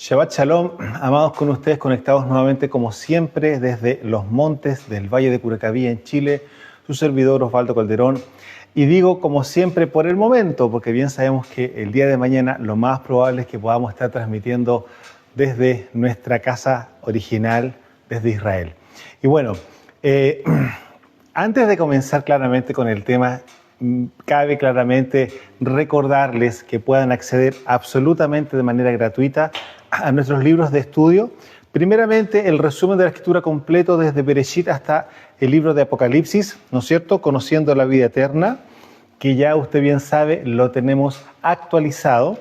Shabbat Shalom, amados, con ustedes conectados nuevamente como siempre desde los montes del Valle de Curacaví en Chile, su servidor Osvaldo Calderón. Y digo como siempre por el momento, porque bien sabemos que el día de mañana lo más probable es que podamos estar transmitiendo desde nuestra casa original, desde Israel. Y bueno, antes de comenzar claramente con el tema, cabe claramente recordarles que puedan acceder absolutamente de manera gratuita a nuestros libros de estudio. Primeramente, el resumen de la escritura completo desde Bereshit hasta el libro de Apocalipsis, ¿no es cierto? Conociendo la vida eterna, que ya usted bien sabe, lo tenemos actualizado.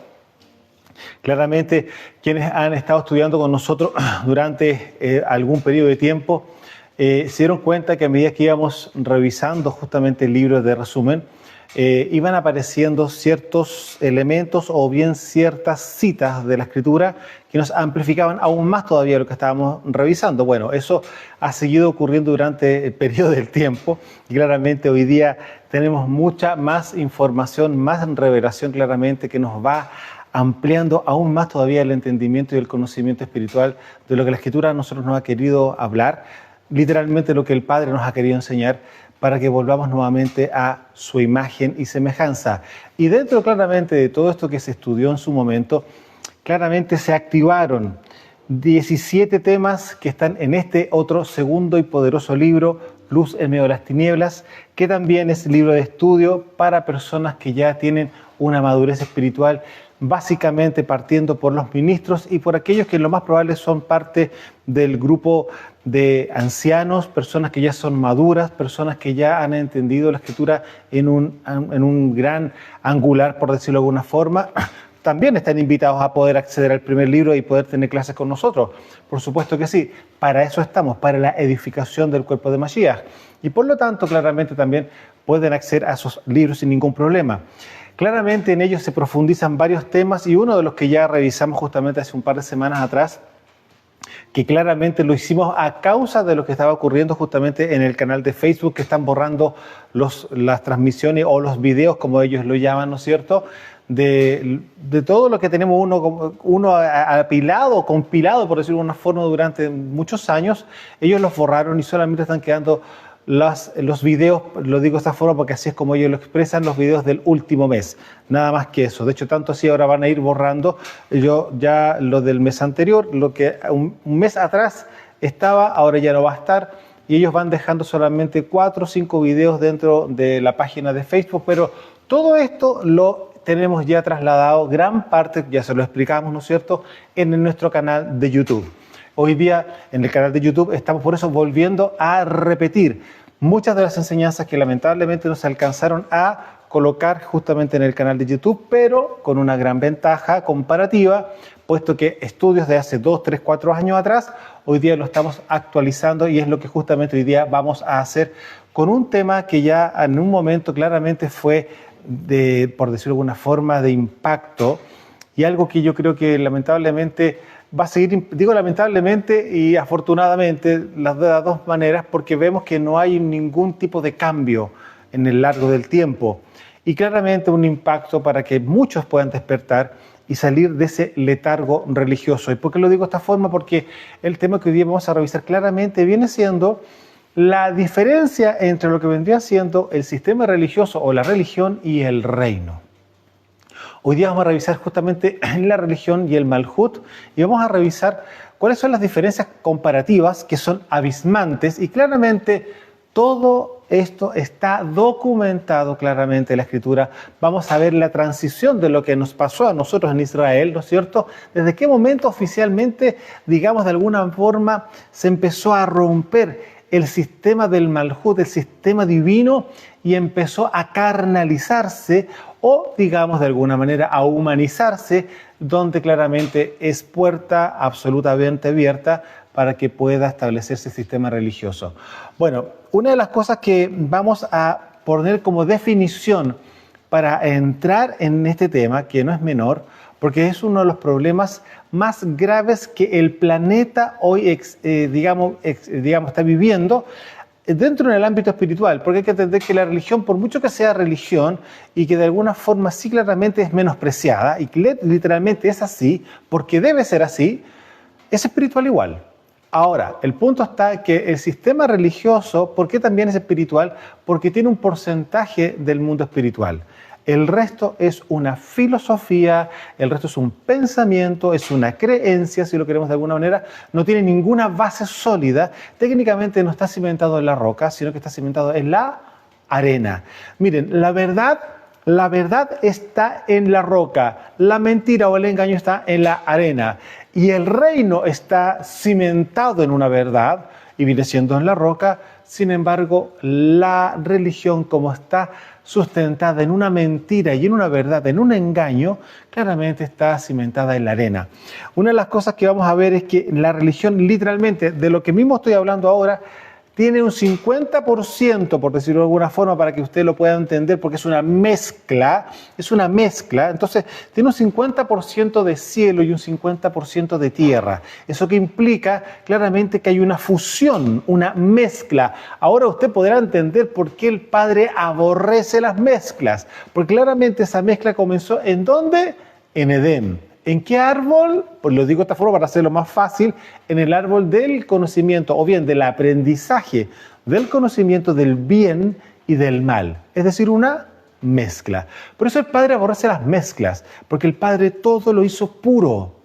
Claramente, quienes han estado estudiando con nosotros durante algún periodo de tiempo, se dieron cuenta que a medida que íbamos revisando justamente el libro de resumen, iban apareciendo ciertos elementos o bien ciertas citas de la escritura que nos amplificaban aún más todavía lo que estábamos revisando. Bueno, eso ha seguido ocurriendo durante el periodo del tiempo y claramente hoy día tenemos mucha más información, más revelación claramente que nos va ampliando aún más todavía el entendimiento y el conocimiento espiritual de lo que la escritura a nosotros nos ha querido hablar, literalmente lo que el Padre nos ha querido enseñar, para que volvamos nuevamente a su imagen y semejanza. Y dentro claramente de todo esto que se estudió en su momento, claramente se activaron 17 temas que están en este otro segundo y poderoso libro, Luz en medio de las tinieblas, que también es libro de estudio para personas que ya tienen una madurez espiritual, básicamente partiendo por los ministros y por aquellos que lo más probable son parte del grupo de ancianos, personas que ya son maduras, personas que ya han entendido la escritura en un gran angular, por decirlo de alguna forma. También están invitados a poder acceder al primer libro y poder tener clases con nosotros. Por supuesto que sí, para eso estamos, para la edificación del cuerpo de Mashiach. Y por lo tanto, claramente también pueden acceder a esos libros sin ningún problema. Claramente en ellos se profundizan varios temas y uno de los que ya revisamos justamente hace un par de semanas atrás, que claramente lo hicimos a causa de lo que estaba ocurriendo justamente en el canal de Facebook, que están borrando las transmisiones o los videos, como ellos lo llaman, ¿no es cierto?, de todo lo que tenemos uno apilado, compilado, por decirlo de una forma, durante muchos años. Ellos los borraron y solamente están quedando los videos, lo digo de esta forma porque así es como ellos lo expresan, los videos del último mes, nada más que eso. De hecho, tanto así ahora van a ir borrando. Yo ya lo del mes anterior, lo que un mes atrás estaba, ahora ya no va a estar, y ellos van dejando solamente 4 o 5 videos dentro de la página de Facebook, pero todo esto lo tenemos ya trasladado, gran parte, ya se lo explicamos, ¿no es cierto?, en nuestro canal de YouTube. Hoy día en el canal de YouTube estamos por eso volviendo a repetir muchas de las enseñanzas que lamentablemente no se alcanzaron a colocar justamente en el canal de YouTube, pero con una gran ventaja comparativa, puesto que estudios de hace 2, 3, 4 años atrás, hoy día lo estamos actualizando y es lo que justamente hoy día vamos a hacer con un tema que ya en un momento claramente fue, por decirlo de alguna forma, de impacto y algo que yo creo que lamentablemente va a seguir, digo lamentablemente y afortunadamente, las de las dos maneras, porque vemos que no hay ningún tipo de cambio en el largo del tiempo. Y claramente un impacto para que muchos puedan despertar y salir de ese letargo religioso. ¿Y por qué lo digo de esta forma? Porque el tema que hoy día vamos a revisar claramente viene siendo la diferencia entre lo que vendría siendo el sistema religioso o la religión y el reino. Hoy día vamos a revisar justamente la religión y el Malhut y vamos a revisar cuáles son las diferencias comparativas que son abismantes y claramente todo esto está documentado claramente en la Escritura. Vamos a ver la transición de lo que nos pasó a nosotros en Israel, ¿no es cierto? Desde qué momento oficialmente, digamos de alguna forma, se empezó a romper el sistema del Malhut, el sistema divino, y empezó a carnalizarse o, digamos, de alguna manera a humanizarse, donde claramente es puerta absolutamente abierta para que pueda establecerse el sistema religioso. Bueno, una de las cosas que vamos a poner como definición para entrar en este tema, que no es menor, porque es uno de los problemas más graves que el planeta hoy, digamos, está viviendo, dentro del ámbito espiritual, porque hay que entender que la religión, por mucho que sea religión y que de alguna forma sí claramente es menospreciada, y que literalmente es así, porque debe ser así, es espiritual igual. Ahora, el punto está que el sistema religioso, ¿por qué también es espiritual? Porque tiene un porcentaje del mundo espiritual. El resto es una filosofía, el resto es un pensamiento, es una creencia, si lo queremos de alguna manera, no tiene ninguna base sólida, técnicamente no está cimentado en la roca, sino que está cimentado en la arena. Miren, la verdad está en la roca, la mentira o el engaño está en la arena, y el reino está cimentado en una verdad, y viene siendo en la roca. Sin embargo, la religión, como está sustentada en una mentira y en una verdad, en un engaño, claramente está cimentada en la arena. Una de las cosas que vamos a ver es que la religión, literalmente, de lo que mismo estoy hablando ahora, tiene un 50%, por decirlo de alguna forma, para que usted lo pueda entender, porque es una mezcla, entonces tiene un 50% de cielo y un 50% de tierra. Eso que implica claramente que hay una fusión, una mezcla. Ahora usted podrá entender por qué el Padre aborrece las mezclas, porque claramente esa mezcla comenzó ¿en dónde? En Edén. ¿En qué árbol? Pues lo digo de esta forma para hacerlo más fácil, en el árbol del conocimiento, o bien del aprendizaje, del conocimiento del bien y del mal. Es decir, una mezcla. Por eso el Padre aborrece las mezclas, porque el Padre todo lo hizo puro,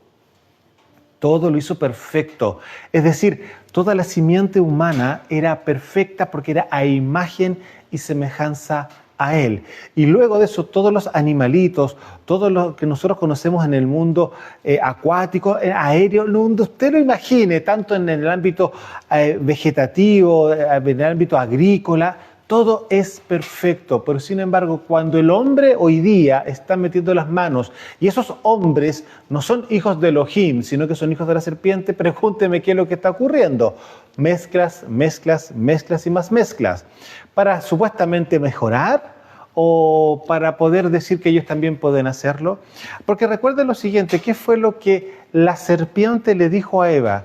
todo lo hizo perfecto. Es decir, toda la simiente humana era perfecta porque era a imagen y semejanza a Él. Y luego de eso, todos los animalitos, todo lo que nosotros conocemos en el mundo acuático, aéreo, donde usted lo imagine, tanto en el ámbito vegetativo, en el ámbito agrícola, todo es perfecto. Pero sin embargo, cuando el hombre hoy día está metiendo las manos, y esos hombres no son hijos de Elohim, sino que son hijos de la serpiente, pregúnteme qué es lo que está ocurriendo. Mezclas, mezclas, mezclas y más mezclas. Para supuestamente mejorar o para poder decir que ellos también pueden hacerlo. Porque recuerden lo siguiente, ¿qué fue lo que la serpiente le dijo a Eva?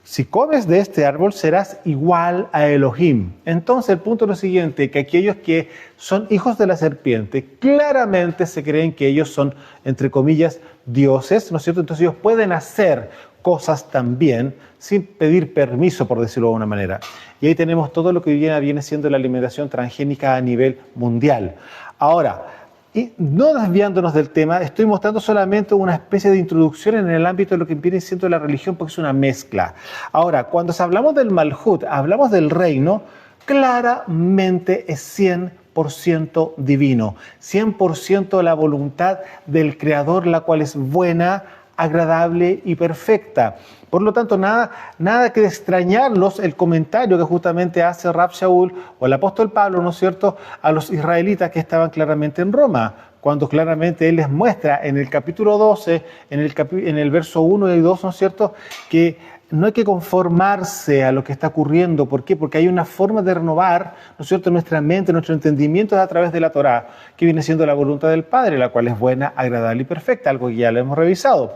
Si comes de este árbol serás igual a Elohim. Entonces el punto es lo siguiente, que aquellos que son hijos de la serpiente claramente se creen que ellos son, entre comillas, dioses, ¿no es cierto? Entonces ellos pueden hacer cosas también sin pedir permiso, por decirlo de alguna manera. Y ahí tenemos todo lo que viene siendo la alimentación transgénica a nivel mundial. Ahora, y no desviándonos del tema, estoy mostrando solamente una especie de introducción en el ámbito de lo que viene siendo la religión, porque es una mezcla. Ahora, cuando hablamos del Malhut, hablamos del reino, claramente es 100% divino, 100% la voluntad del Creador, la cual es buena, agradable y perfecta. Por lo tanto, nada que extrañarlos el comentario que justamente hace Rab Shaul o el apóstol Pablo, ¿no es cierto?, a los israelitas que estaban claramente en Roma, cuando claramente él les muestra en el capítulo 12, en el verso 1 y 2, ¿no es cierto?, que no hay que conformarse a lo que está ocurriendo. ¿Por qué? Porque hay una forma de renovar, ¿no es cierto?, nuestra mente, nuestro entendimiento a través de la Torá, que viene siendo la voluntad del Padre, la cual es buena, agradable y perfecta, algo que ya lo hemos revisado.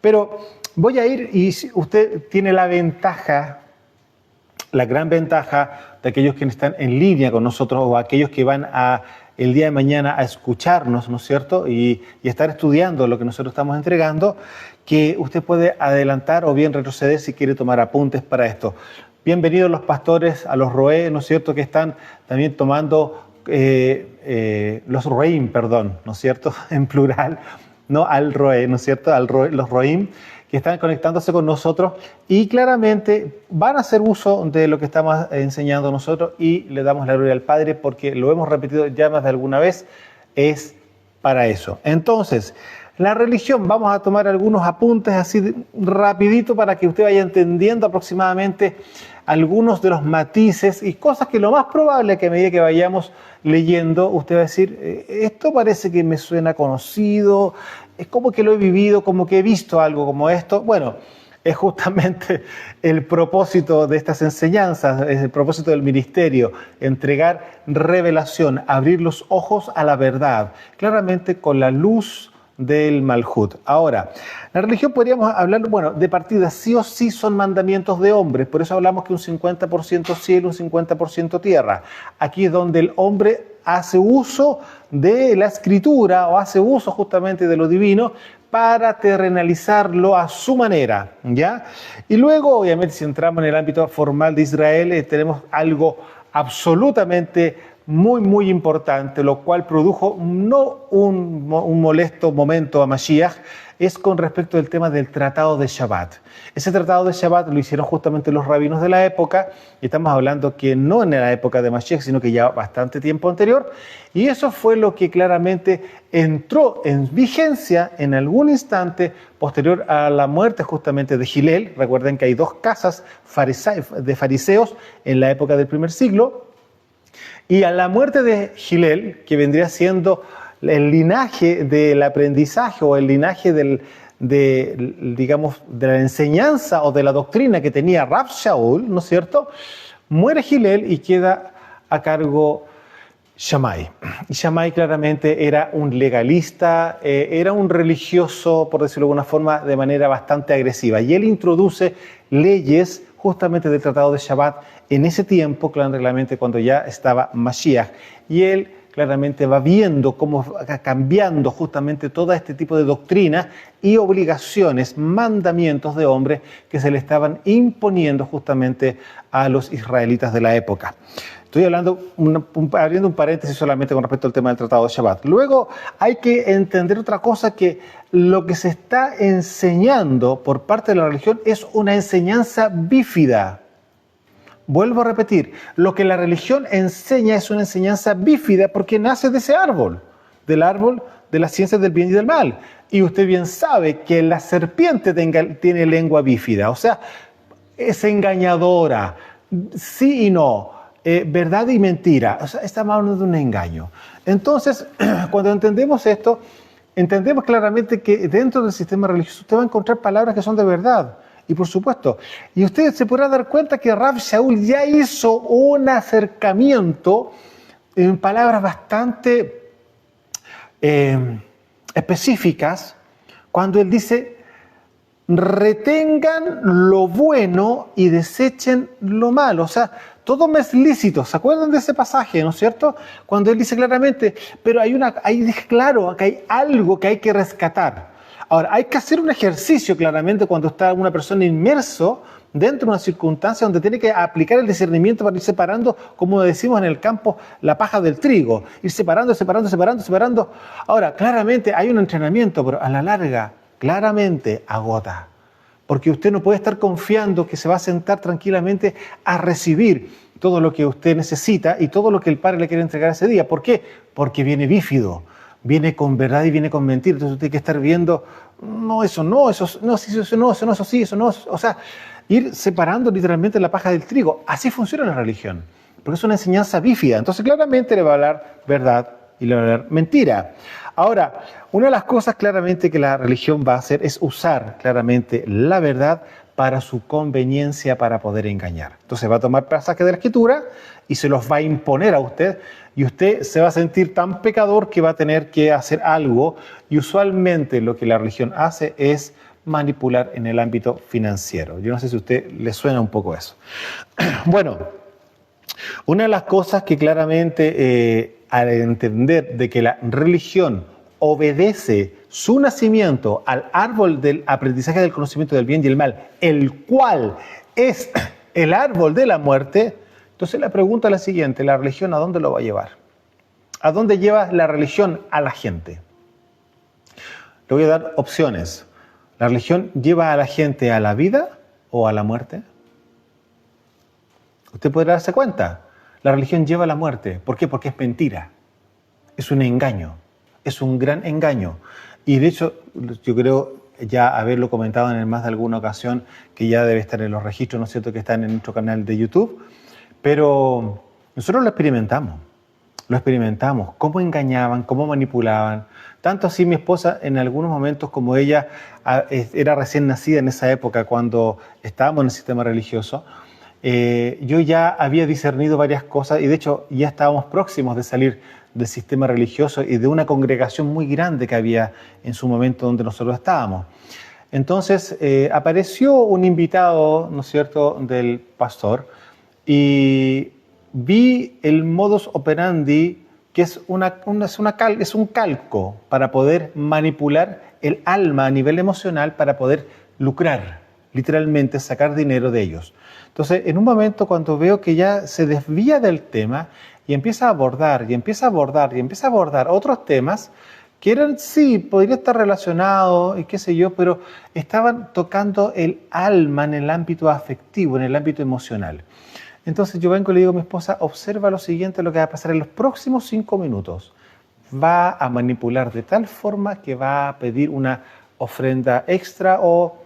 Pero voy a ir, y usted tiene la ventaja, la gran ventaja de aquellos que están en línea con nosotros o aquellos que van el día de mañana a escucharnos, ¿no es cierto?, y estar estudiando lo que nosotros estamos entregando, que usted puede adelantar o bien retroceder si quiere tomar apuntes para esto. Bienvenidos los pastores, a los Roé, ¿no es cierto?, que están también tomando, los Roim, perdón, ¿no es cierto?, en plural, no al Roé, ¿no es cierto?, los Roim, que están conectándose con nosotros y claramente van a hacer uso de lo que estamos enseñando nosotros, y le damos la gloria al Padre porque lo hemos repetido ya más de alguna vez, es para eso. Entonces, la religión, vamos a tomar algunos apuntes así rapidito para que usted vaya entendiendo aproximadamente algunos de los matices y cosas que lo más probable es que a medida que vayamos leyendo, usted va a decir, esto parece que me suena conocido, es como que lo he vivido, como que he visto algo como esto. Bueno, es justamente el propósito de estas enseñanzas, es el propósito del ministerio, entregar revelación, abrir los ojos a la verdad, claramente con la luz del Malhut. Ahora, la religión podríamos hablar, bueno, de partida sí o sí son mandamientos de hombres, por eso hablamos que un 50% cielo, un 50% tierra. Aquí es donde el hombre hace uso de la escritura o hace uso justamente de lo divino para terrenalizarlo a su manera, ¿ya? Y luego, obviamente, si entramos en el ámbito formal de Israel, tenemos algo absolutamente muy importante, lo cual produjo no un molesto momento a Mashiach, es con respecto al tema del Tratado de Shabbat. Ese Tratado de Shabbat lo hicieron justamente los rabinos de la época, y estamos hablando que no en la época de Mashiach, sino que ya bastante tiempo anterior, y eso fue lo que claramente entró en vigencia en algún instante posterior a la muerte justamente de Gilel. Recuerden que hay dos casas de fariseos en la época del primer siglo, y a la muerte de Gilel, que vendría siendo el linaje del aprendizaje o el linaje digamos, de la enseñanza o de la doctrina que tenía Rav Shaul, ¿no es cierto? Muere Gilel y queda a cargo Shammai. Y Shammai claramente era un legalista, era un religioso, por decirlo de alguna forma, de manera bastante agresiva. Y él introduce leyes justamente del Tratado de Shabbat en ese tiempo, claramente cuando ya estaba Mashiach. Y él claramente va viendo cómo va cambiando justamente todo este tipo de doctrinas y obligaciones, mandamientos de hombres que se le estaban imponiendo justamente a los israelitas de la época. Estoy hablando, abriendo un paréntesis solamente con respecto al tema del Tratado de Shabbat. Luego hay que entender otra cosa, que lo que se está enseñando por parte de la religión es una enseñanza bífida. Vuelvo a repetir, lo que la religión enseña es una enseñanza bífida porque nace de ese árbol, del árbol de las ciencias del bien y del mal. Y usted bien sabe que la serpiente tiene lengua bífida, o sea, es engañadora, sí y no, verdad y mentira, o sea, estamos hablando de un engaño. Entonces, cuando entendemos esto, entendemos claramente que dentro del sistema religioso usted va a encontrar palabras que son de verdad. Y por supuesto, y usted se podrá dar cuenta que Rav Shaul ya hizo un acercamiento en palabras bastante específicas cuando él dice: retengan lo bueno y desechen lo malo. O sea, todo me es lícito. ¿Se acuerdan de ese pasaje, no es cierto? Cuando él dice claramente, pero ahí dice claro que hay algo que hay que rescatar. Ahora, hay que hacer un ejercicio claramente cuando está una persona inmerso dentro de una circunstancia donde tiene que aplicar el discernimiento para ir separando, como decimos en el campo, la paja del trigo. Ir separando. Ahora, claramente hay un entrenamiento, pero a la larga, claramente agota. Porque usted no puede estar confiando que se va a sentar tranquilamente a recibir todo lo que usted necesita y todo lo que el Padre le quiere entregar ese día. ¿Por qué? Porque viene bífido. Viene con verdad y viene con mentira. Entonces usted tiene que estar viendo, eso no, o sea, ir separando literalmente la paja del trigo. Así funciona la religión, porque es una enseñanza bífida. Entonces claramente le va a hablar verdad y le va a hablar mentira. Ahora, una de las cosas claramente que la religión va a hacer es usar claramente la verdad para su conveniencia, para poder engañar. Entonces va a tomar pasajes de la Escritura y se los va a imponer a usted, y usted se va a sentir tan pecador que va a tener que hacer algo, y usualmente lo que la religión hace es manipular en el ámbito financiero. Yo no sé si a usted le suena un poco eso. Bueno, una de las cosas que claramente al entender de que la religión obedece su nacimiento al árbol del aprendizaje del conocimiento del bien y el mal, el cual es el árbol de la muerte, entonces la pregunta es la siguiente: ¿la religión a dónde lo va a llevar? ¿A dónde lleva la religión a la gente? Le voy a dar opciones. ¿La religión lleva a la gente a la vida o a la muerte? Usted podrá darse cuenta. La religión lleva a la muerte. ¿Por qué? Porque es mentira. Es un engaño. Es un gran engaño. Y de hecho, yo creo ya haberlo comentado en más de alguna ocasión, que ya debe estar en los registros, ¿no es cierto?, que están en nuestro canal de YouTube. Pero nosotros lo experimentamos, cómo engañaban, cómo manipulaban. Tanto así mi esposa, en algunos momentos, como ella era recién nacida en esa época, cuando estábamos en el sistema religioso, yo ya había discernido varias cosas, y de hecho ya estábamos próximos de salir del sistema religioso y de una congregación muy grande que había en su momento donde nosotros estábamos. Entonces apareció un invitado, ¿no es cierto?, del pastor, y vi el modus operandi, que es un calco para poder manipular el alma a nivel emocional para poder lucrar, literalmente sacar dinero de ellos. Entonces, en un momento cuando veo que ya se desvía del tema y empieza a abordar, y empieza a abordar, y empieza a abordar otros temas que eran, sí, podría estar relacionado y qué sé yo, pero estaban tocando el alma en el ámbito afectivo, en el ámbito emocional. Entonces yo vengo y le digo a mi esposa, observa lo siguiente, lo que va a pasar en los próximos 5 minutos. Va a manipular de tal forma que va a pedir una ofrenda extra o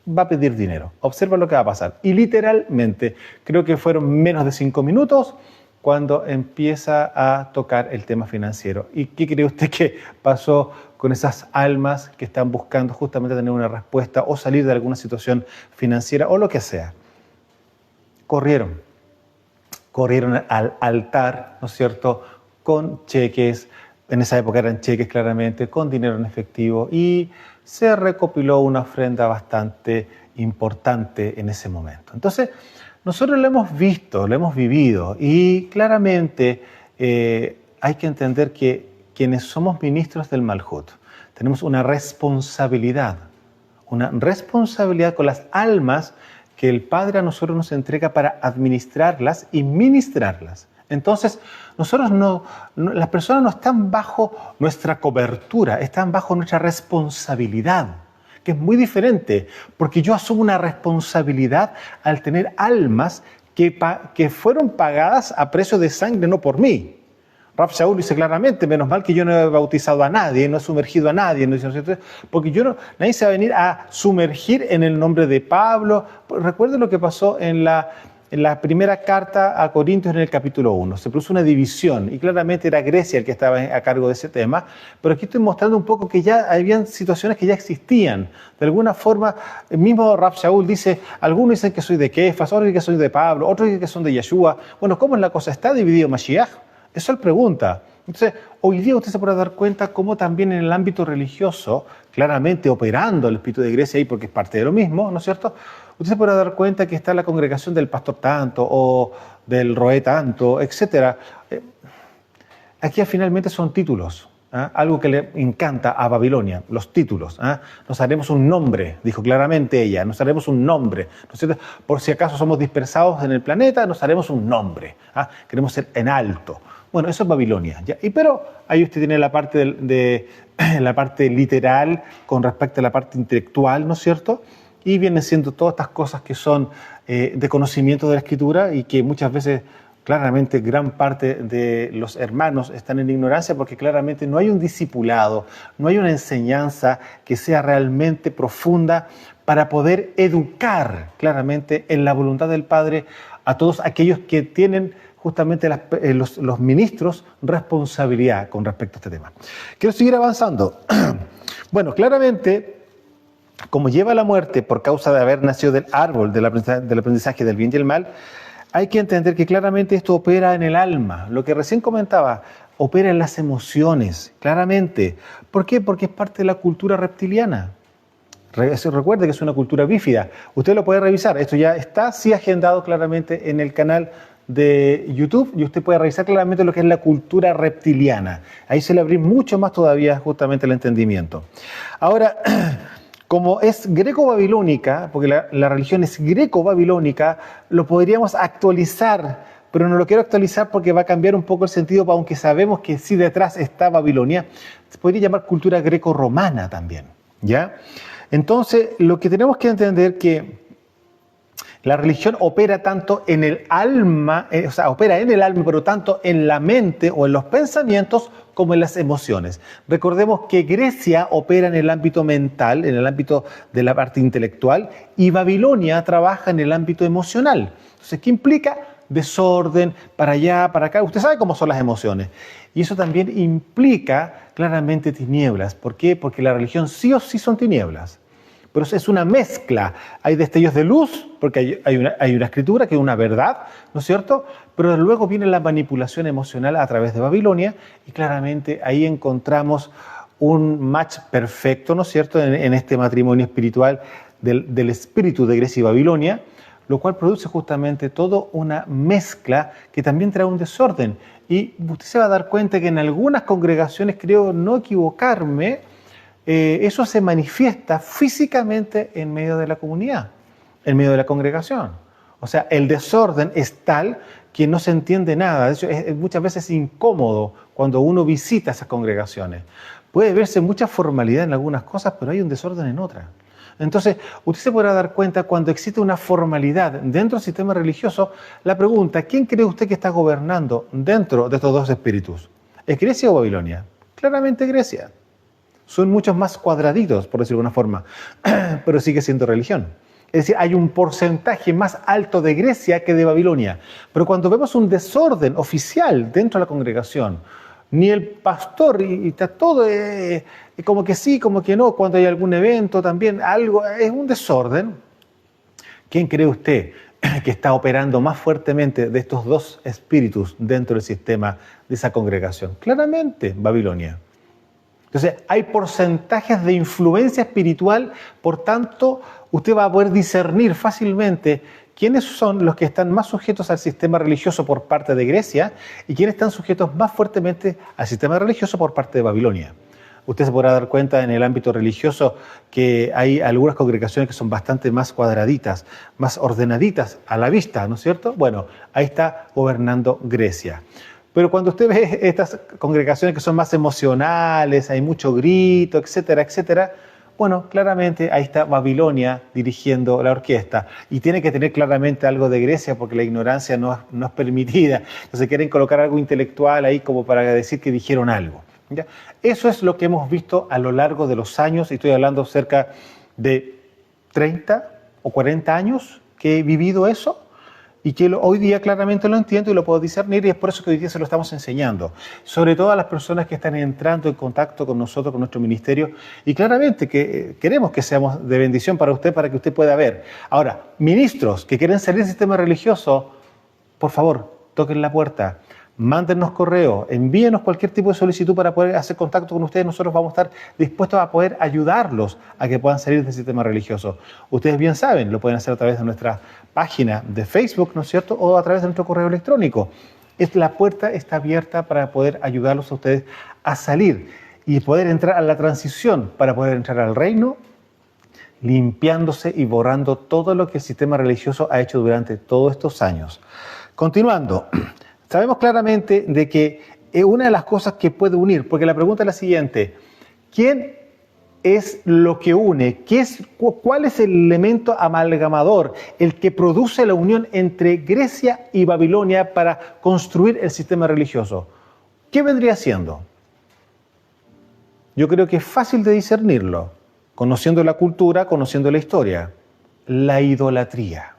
va a pedir dinero. Observa lo que va a pasar. Y literalmente, creo que fueron menos de 5 minutos cuando empieza a tocar el tema financiero. ¿Y qué cree usted que pasó con esas almas que están buscando justamente tener una respuesta o salir de alguna situación financiera o lo que sea? Corrieron al altar, ¿no es cierto?, con cheques, en esa época eran cheques claramente, con dinero en efectivo, y se recopiló una ofrenda bastante importante en ese momento. Entonces, nosotros lo hemos visto, lo hemos vivido, y claramente hay que entender que quienes somos ministros del Malhut tenemos una responsabilidad con las almas que el Padre a nosotros nos entrega para administrarlas y ministrarlas. Entonces, las personas no están bajo nuestra cobertura, están bajo nuestra responsabilidad, que es muy diferente, porque yo asumo una responsabilidad al tener almas que fueron pagadas a precio de sangre, no por mí. Rav Shaul dice claramente, menos mal que yo no he bautizado a nadie, no he sumergido a nadie, ¿no? Porque nadie se va a venir a sumergir en el nombre de Pablo. Recuerden lo que pasó en la primera carta a Corintios en el capítulo 1. Se produjo una división y claramente era Grecia el que estaba a cargo de ese tema, pero aquí estoy mostrando un poco que ya habían situaciones que ya existían. De alguna forma, el mismo Rav Shaul dice, algunos dicen que soy de Kefas, otros dicen que soy de Pablo, otros dicen que son de Yeshua. Bueno, ¿cómo es la cosa? ¿Está dividido Mashiach? Eso él pregunta. Entonces, hoy día usted se puede dar cuenta cómo también en el ámbito religioso, claramente operando el espíritu de Grecia ahí porque es parte de lo mismo, ¿no es cierto? Usted se puede dar cuenta que está la congregación del pastor tanto o del roé tanto, etc. Aquí finalmente son títulos. Algo que le encanta a Babilonia, los títulos. Nos haremos un nombre, dijo claramente ella, nos haremos un nombre. ¿No es cierto? Por si acaso somos dispersados en el planeta, nos haremos un nombre. Queremos ser en alto. Bueno, eso es Babilonia. ¿Ya? Pero ahí usted tiene la parte la parte literal con respecto a la parte intelectual, ¿no es cierto? Y vienen siendo todas estas cosas que son de conocimiento de la Escritura y que muchas veces, claramente, gran parte de los hermanos están en ignorancia porque claramente no hay un discipulado, no hay una enseñanza que sea realmente profunda para poder educar claramente en la voluntad del Padre a todos aquellos que tienen justamente los ministros responsabilidad con respecto a este tema. Quiero seguir avanzando. Bueno, claramente, como lleva a la muerte por causa de haber nacido del árbol del aprendizaje del bien y el mal, hay que entender que claramente esto opera en el alma. Lo que recién comentaba, opera en las emociones, claramente. ¿Por qué? Porque es parte de la cultura reptiliana. Recuerde que es una cultura bífida. Usted lo puede revisar. Esto ya está sí agendado claramente en el canal de YouTube y usted puede revisar claramente lo que es la cultura reptiliana. Ahí se le abre mucho más todavía justamente el entendimiento. Ahora, como es greco-babilónica, porque la religión es greco-babilónica, lo podríamos actualizar, pero no lo quiero actualizar porque va a cambiar un poco el sentido, aunque sabemos que sí detrás está Babilonia. Se podría llamar cultura greco-romana también, ¿ya? Entonces, lo que tenemos que entender que la religión opera tanto en el alma, opera en el alma, pero tanto en la mente o en los pensamientos como en las emociones. Recordemos que Grecia opera en el ámbito mental, en el ámbito de la parte intelectual, y Babilonia trabaja en el ámbito emocional. Entonces, ¿qué implica? Desorden, para allá, para acá. Usted sabe cómo son las emociones. Y eso también implica claramente tinieblas. ¿Por qué? Porque la religión sí o sí son tinieblas. pero es una mezcla. Hay destellos de luz, porque hay una escritura que es una verdad, ¿no es cierto? Pero luego viene la manipulación emocional a través de Babilonia y claramente ahí encontramos un match perfecto, ¿no es cierto?, en este matrimonio espiritual del espíritu de Grecia y Babilonia, lo cual produce justamente toda una mezcla que también trae un desorden. Y usted se va a dar cuenta que en algunas congregaciones, creo no equivocarme, eso se manifiesta físicamente en medio de la comunidad, en medio de la congregación. O sea, el desorden es tal que no se entiende nada. De hecho, muchas veces es incómodo cuando uno visita esas congregaciones. Puede verse mucha formalidad en algunas cosas, pero hay un desorden en otras. Entonces, usted se podrá dar cuenta cuando existe una formalidad dentro del sistema religioso. La pregunta, ¿quién cree usted que está gobernando dentro de estos dos espíritus? ¿Es Grecia o Babilonia? Claramente Grecia. Son muchos más cuadraditos, por decirlo de alguna forma, pero sigue siendo religión. Es decir, hay un porcentaje más alto de Grecia que de Babilonia. Pero cuando vemos un desorden oficial dentro de la congregación, ni el pastor, y está todo como que sí, como que no, cuando hay algún evento también, algo, es un desorden. ¿Quién cree usted que está operando más fuertemente de estos dos espíritus dentro del sistema de esa congregación? Claramente, Babilonia. Entonces, hay porcentajes de influencia espiritual, por tanto, usted va a poder discernir fácilmente quiénes son los que están más sujetos al sistema religioso por parte de Grecia y quiénes están sujetos más fuertemente al sistema religioso por parte de Babilonia. Usted se podrá dar cuenta en el ámbito religioso que hay algunas congregaciones que son bastante más cuadraditas, más ordenaditas a la vista, ¿no es cierto? Bueno, ahí está gobernando Grecia. Pero cuando usted ve estas congregaciones que son más emocionales, hay mucho grito, etcétera, etcétera, bueno, claramente ahí está Babilonia dirigiendo la orquesta. Y tiene que tener claramente algo de Grecia porque la ignorancia no es permitida. Entonces quieren colocar algo intelectual ahí como para decir que dijeron algo. ¿Ya? Eso es lo que hemos visto a lo largo de los años, y estoy hablando cerca de 30 o 40 años que he vivido eso. Y que hoy día claramente lo entiendo y lo puedo discernir, y es por eso que hoy día se lo estamos enseñando. Sobre todo a las personas que están entrando en contacto con nosotros, con nuestro ministerio, y claramente que queremos que seamos de bendición para usted, para que usted pueda ver. Ahora, ministros que quieren salir del sistema religioso, por favor, toquen la puerta. Mándennos correo, envíenos cualquier tipo de solicitud para poder hacer contacto con ustedes. Nosotros vamos a estar dispuestos a poder ayudarlos a que puedan salir del sistema religioso. Ustedes bien saben, lo pueden hacer a través de nuestra página de Facebook, ¿no es cierto? O a través de nuestro correo electrónico. La puerta está abierta para poder ayudarlos a ustedes a salir y poder entrar a la transición, para poder entrar al reino, limpiándose y borrando todo lo que el sistema religioso ha hecho durante todos estos años. Continuando. Sabemos claramente de que una de las cosas que puede unir, porque la pregunta es la siguiente: ¿quién es lo que une? ¿Cuál es el elemento amalgamador, el que produce la unión entre Grecia y Babilonia para construir el sistema religioso? ¿Qué vendría siendo? Yo creo que es fácil de discernirlo, conociendo la cultura, conociendo la historia: la idolatría.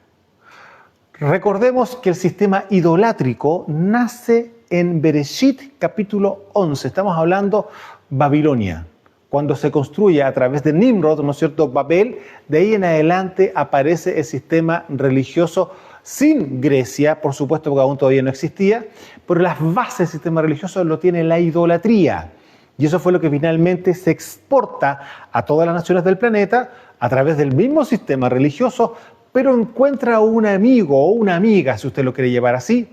Recordemos que el sistema idolátrico nace en Bereshit capítulo 11. Estamos hablando Babilonia. Cuando se construye a través de Nimrod, ¿no es cierto?, Babel, de ahí en adelante aparece el sistema religioso sin Grecia, por supuesto, porque aún todavía no existía, pero las bases del sistema religioso lo tiene la idolatría. Y eso fue lo que finalmente se exporta a todas las naciones del planeta a través del mismo sistema religioso, pero encuentra un amigo o una amiga, si usted lo quiere llevar así,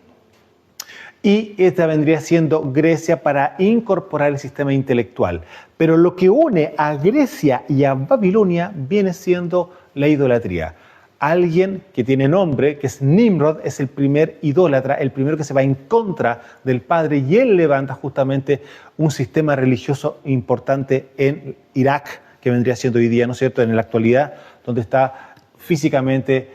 y esta vendría siendo Grecia para incorporar el sistema intelectual. Pero lo que une a Grecia y a Babilonia viene siendo la idolatría. Alguien que tiene nombre, que es Nimrod, es el primer idólatra, el primero que se va en contra del Padre, y él levanta justamente un sistema religioso importante en Irak, que vendría siendo hoy día, ¿no es cierto?, en la actualidad, donde está físicamente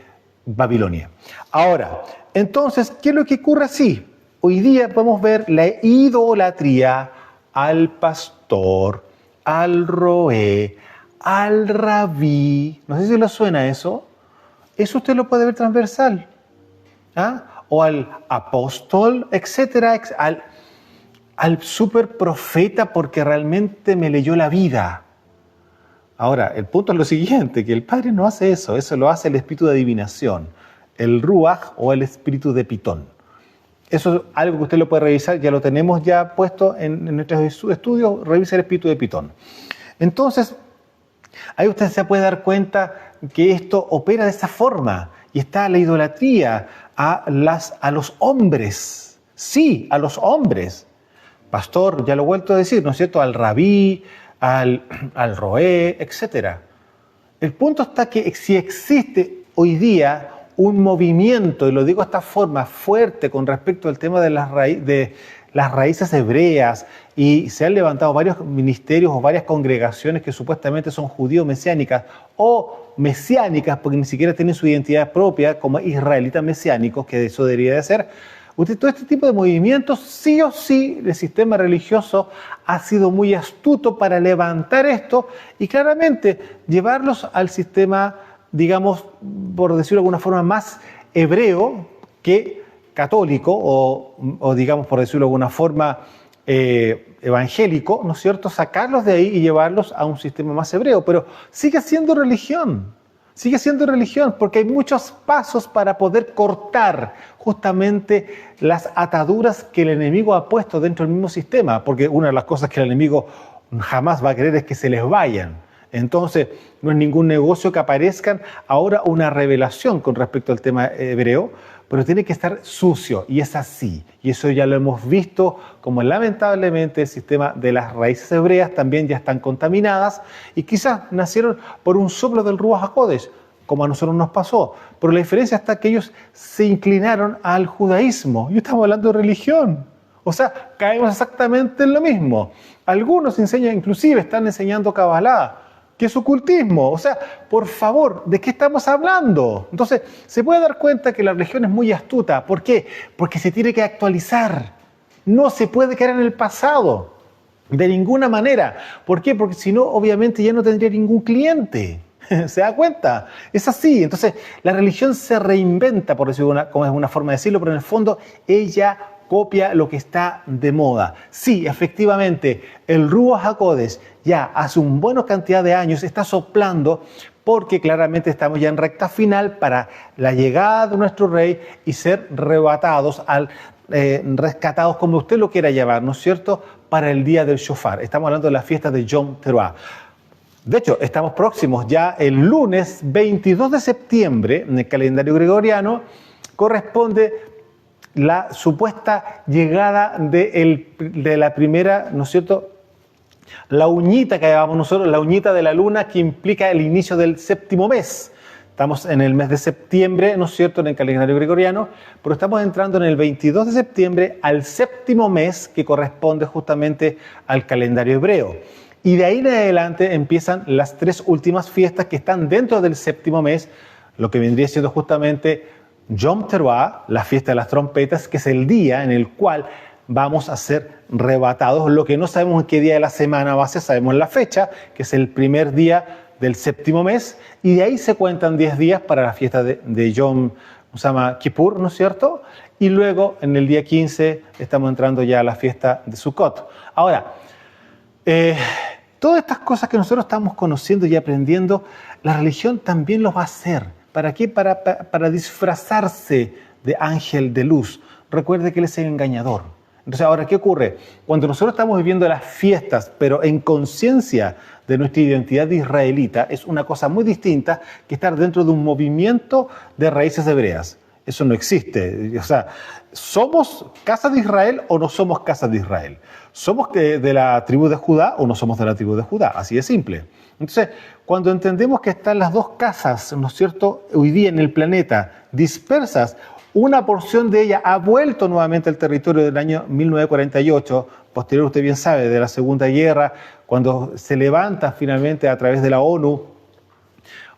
Babilonia. Ahora, entonces, ¿qué es lo que ocurre así? Hoy día podemos ver la idolatría al pastor, al roé, al rabí. No sé si le suena eso. Eso usted lo puede ver transversal. ¿Ah? O al apóstol, etcétera, al super profeta porque realmente me leyó la vida. Ahora, el punto es lo siguiente, que el Padre no hace eso lo hace el espíritu de adivinación, el Ruach o el espíritu de Pitón. Eso es algo que usted lo puede revisar, ya lo tenemos ya puesto en nuestros estudios, revisa el espíritu de Pitón. Entonces, ahí usted se puede dar cuenta que esto opera de esa forma y está la idolatría a los hombres. Sí, a los hombres. Pastor, ya lo he vuelto a decir, ¿no es cierto? Al rabí, al roé, etc. El punto está que si existe hoy día un movimiento, y lo digo de esta forma, fuerte con respecto al tema de las raíces hebreas, y se han levantado varios ministerios o varias congregaciones que supuestamente son judío-mesiánicas o mesiánicas, porque ni siquiera tienen su identidad propia como israelitas mesiánicos, que eso debería de ser. Todo este tipo de movimientos, sí o sí, el sistema religioso ha sido muy astuto para levantar esto y claramente llevarlos al sistema, digamos, por decirlo de alguna forma, más hebreo que católico o digamos, por decirlo de alguna forma, evangélico, ¿no es cierto? Sacarlos de ahí y llevarlos a un sistema más hebreo, pero sigue siendo religión. Sigue siendo religión porque hay muchos pasos para poder cortar justamente las ataduras que el enemigo ha puesto dentro del mismo sistema, porque una de las cosas que el enemigo jamás va a querer es que se les vayan. Entonces, no es ningún negocio que aparezcan ahora una revelación con respecto al tema hebreo, pero tiene que estar sucio, y es así. Y eso ya lo hemos visto, como lamentablemente el sistema de las raíces hebreas también ya están contaminadas, y quizás nacieron por un soplo del Ruach HaKodesh, como a nosotros nos pasó. Pero la diferencia está que ellos se inclinaron al judaísmo, y estamos hablando de religión. O sea, caemos exactamente en lo mismo. Algunos enseñan, inclusive están enseñando Kabbalah, que es ocultismo. O sea, por favor, ¿de qué estamos hablando? Entonces, se puede dar cuenta que la religión es muy astuta. ¿Por qué? Porque se tiene que actualizar. No se puede quedar en el pasado, de ninguna manera. ¿Por qué? Porque si no, obviamente ya no tendría ningún cliente. ¿Se da cuenta? Es así. Entonces, la religión se reinventa, por decirlo como es una forma de decirlo, pero en el fondo ella copia lo que está de moda. Sí, efectivamente, el Ruach HaKodesh ya hace una buena cantidad de años está soplando, porque claramente estamos ya en recta final para la llegada de nuestro rey y ser arrebatados, rescatados, como usted lo quiera llamar, ¿no es cierto?, para el día del shofar. Estamos hablando de la fiesta de Yom Teruah. De hecho, estamos próximos ya el lunes 22 de septiembre, en el calendario gregoriano, corresponde la supuesta llegada de la primera, ¿no es cierto?, la uñita que llamamos nosotros, la uñita de la luna, que implica el inicio del séptimo mes. Estamos en el mes de septiembre, ¿no es cierto?, en el calendario gregoriano, pero estamos entrando en el 22 de septiembre al séptimo mes, que corresponde justamente al calendario hebreo. Y de ahí en adelante empiezan las tres últimas fiestas que están dentro del séptimo mes, lo que vendría siendo justamente Yom Teruah, la fiesta de las trompetas, que es el día en el cual vamos a ser arrebatados. Lo que no sabemos en qué día de la semana va a ser, sabemos la fecha, que es el primer día del séptimo mes, y de ahí se cuentan 10 días para la fiesta de Yom Kippur, ¿no es cierto? Y luego, en el día 15, estamos entrando ya a la fiesta de Sukkot. Ahora, todas estas cosas que nosotros estamos conociendo y aprendiendo, la religión también los va a hacer. ¿Para qué? Para disfrazarse de ángel de luz. Recuerde que él es el engañador. Entonces, ahora, ¿qué ocurre? Cuando nosotros estamos viviendo las fiestas, pero en conciencia de nuestra identidad israelita, es una cosa muy distinta que estar dentro de un movimiento de raíces hebreas. Eso no existe. O sea, ¿somos casa de Israel o no somos casa de Israel? ¿Somos de la tribu de Judá o no somos de la tribu de Judá? Así de simple. Entonces, cuando entendemos que están las dos casas, ¿no es cierto?, hoy día en el planeta, dispersas, una porción de ella ha vuelto nuevamente al territorio del año 1948, posterior, usted bien sabe, de la Segunda Guerra, cuando se levanta finalmente a través de la ONU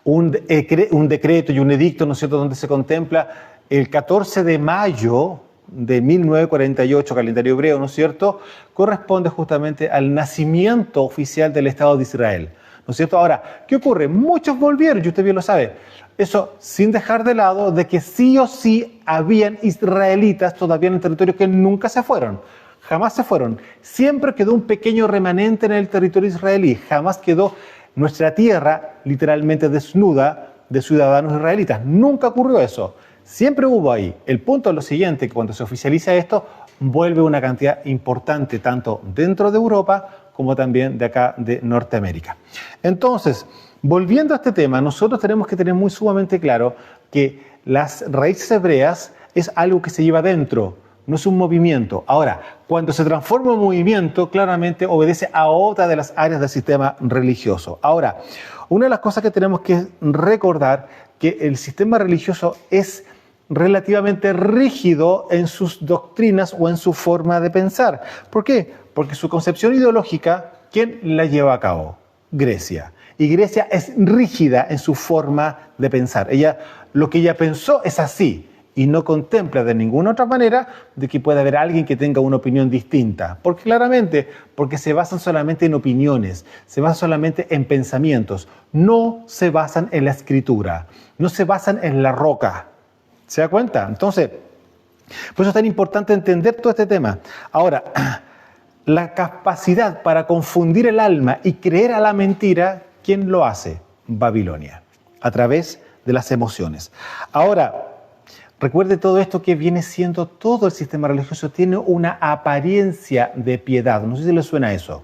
un decreto y un edicto, ¿no es cierto?, donde se contempla el 14 de mayo de 1948, calendario hebreo, ¿no es cierto?, corresponde justamente al nacimiento oficial del Estado de Israel, ¿no es cierto? Ahora, ¿qué ocurre? Muchos volvieron, y usted bien lo sabe, eso sin dejar de lado de que sí o sí habían israelitas todavía en el territorio que nunca se fueron, jamás se fueron. Siempre quedó un pequeño remanente en el territorio israelí, jamás quedó nuestra tierra literalmente desnuda de ciudadanos israelitas. Nunca ocurrió eso. Siempre hubo ahí. El punto es lo siguiente, que cuando se oficializa esto, vuelve una cantidad importante tanto dentro de Europa como también de acá de Norteamérica. Entonces, volviendo a este tema, nosotros tenemos que tener muy sumamente claro que las raíces hebreas es algo que se lleva dentro, no es un movimiento. Ahora, cuando se transforma en movimiento, claramente obedece a otra de las áreas del sistema religioso. Ahora, una de las cosas que tenemos que recordar que el sistema religioso es relativamente rígido en sus doctrinas o en su forma de pensar. ¿Por qué? Porque su concepción ideológica, ¿quién la lleva a cabo? Grecia. Y Grecia es rígida en su forma de pensar. Lo que ella pensó es así y no contempla de ninguna otra manera de que pueda haber alguien que tenga una opinión distinta. Porque se basan solamente en opiniones, se basan solamente en pensamientos, no se basan en la escritura, no se basan en la roca. ¿Se da cuenta? Entonces, por eso es tan importante entender todo este tema. Ahora, la capacidad para confundir el alma y creer a la mentira, ¿quién lo hace? Babilonia, a través de las emociones. Ahora, recuerde todo esto que viene siendo todo el sistema religioso, tiene una apariencia de piedad. No sé si le suena eso.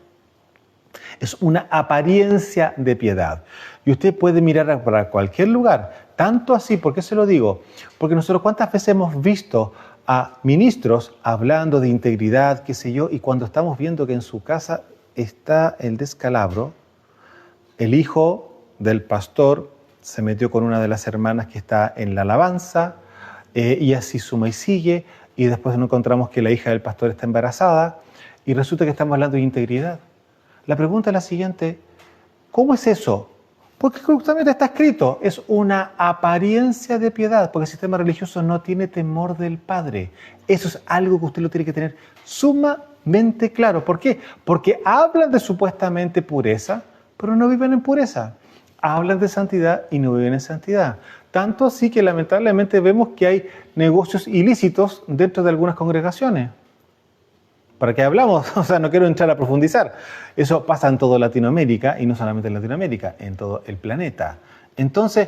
Es una apariencia de piedad. Y usted puede mirar para cualquier lugar. Tanto así, ¿por qué se lo digo? Porque nosotros cuántas veces hemos visto a ministros hablando de integridad, qué sé yo, y cuando estamos viendo que en su casa está el descalabro, el hijo del pastor se metió con una de las hermanas que está en la alabanza, y así suma y sigue, y después nos encontramos que la hija del pastor está embarazada, y resulta que estamos hablando de integridad. La pregunta es la siguiente: ¿cómo es eso? Porque justamente está escrito, es una apariencia de piedad, porque el sistema religioso no tiene temor del Padre. Eso es algo que usted lo tiene que tener sumamente claro. ¿Por qué? Porque hablan de supuestamente pureza, pero no viven en pureza. Hablan de santidad y no viven en santidad. Tanto así que lamentablemente vemos que hay negocios ilícitos dentro de algunas congregaciones. ¿Para qué hablamos? O sea, no quiero entrar a profundizar. Eso pasa en toda Latinoamérica, y no solamente en Latinoamérica, en todo el planeta. Entonces,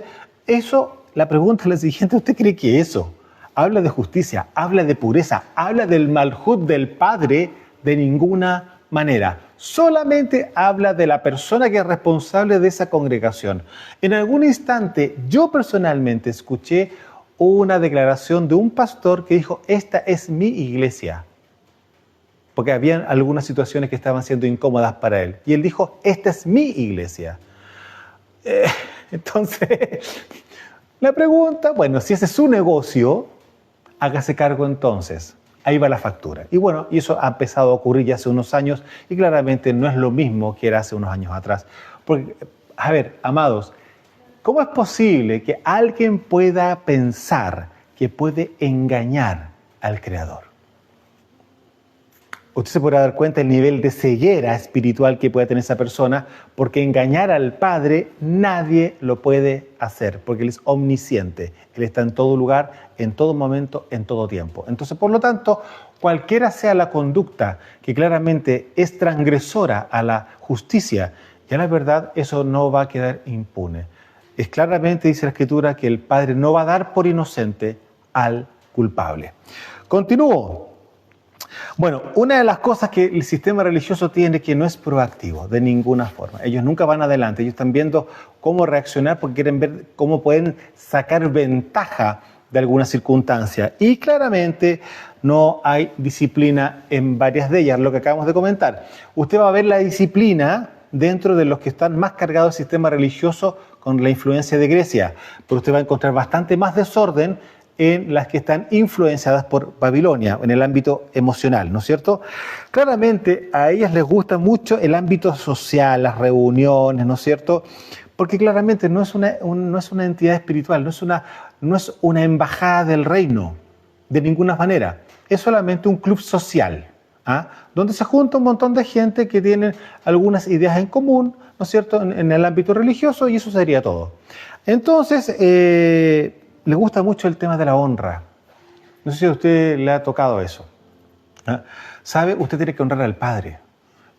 la pregunta es la siguiente: ¿usted cree que eso habla de justicia, habla de pureza, habla del malhut del Padre? De ninguna manera. Solamente habla de la persona que es responsable de esa congregación. En algún instante, yo personalmente escuché una declaración de un pastor que dijo: esta es mi iglesia. Porque habían algunas situaciones que estaban siendo incómodas para él. Y él dijo: esta es mi iglesia. Entonces, la pregunta, bueno, si ese es su negocio, hágase cargo entonces. Ahí va la factura. Y bueno, y eso ha empezado a ocurrir ya hace unos años, y claramente no es lo mismo que era hace unos años atrás. Porque, a ver, amados, ¿cómo es posible que alguien pueda pensar que puede engañar al Creador? Usted se podrá dar cuenta del nivel de ceguera espiritual que puede tener esa persona, porque engañar al Padre nadie lo puede hacer, porque Él es omnisciente. Él está en todo lugar, en todo momento, en todo tiempo. Entonces, por lo tanto, cualquiera sea la conducta que claramente es transgresora a la justicia y a la verdad, eso no va a quedar impune. Es claramente, dice la Escritura, que el Padre no va a dar por inocente al culpable. Continúo. Bueno, una de las cosas que el sistema religioso tiene, que no es proactivo de ninguna forma. Ellos nunca van adelante, ellos están viendo cómo reaccionar porque quieren ver cómo pueden sacar ventaja de alguna circunstancia. Y claramente no hay disciplina en varias de ellas, lo que acabamos de comentar. Usted va a ver la disciplina dentro de los que están más cargados del sistema religioso con la influencia de Grecia, pero usted va a encontrar bastante más desorden en las que están influenciadas por Babilonia, en el ámbito emocional, ¿no es cierto? Claramente a ellas les gusta mucho el ámbito social, las reuniones, ¿no es cierto? Porque claramente no es una entidad espiritual, no es una embajada del reino, de ninguna manera. Es solamente un club social, donde se junta un montón de gente que tienen algunas ideas en común, ¿no es cierto?, en el ámbito religioso, y eso sería todo. Entonces, les gusta mucho el tema de la honra. No sé si a usted le ha tocado eso. ¿Sabe? Usted tiene que honrar al Padre.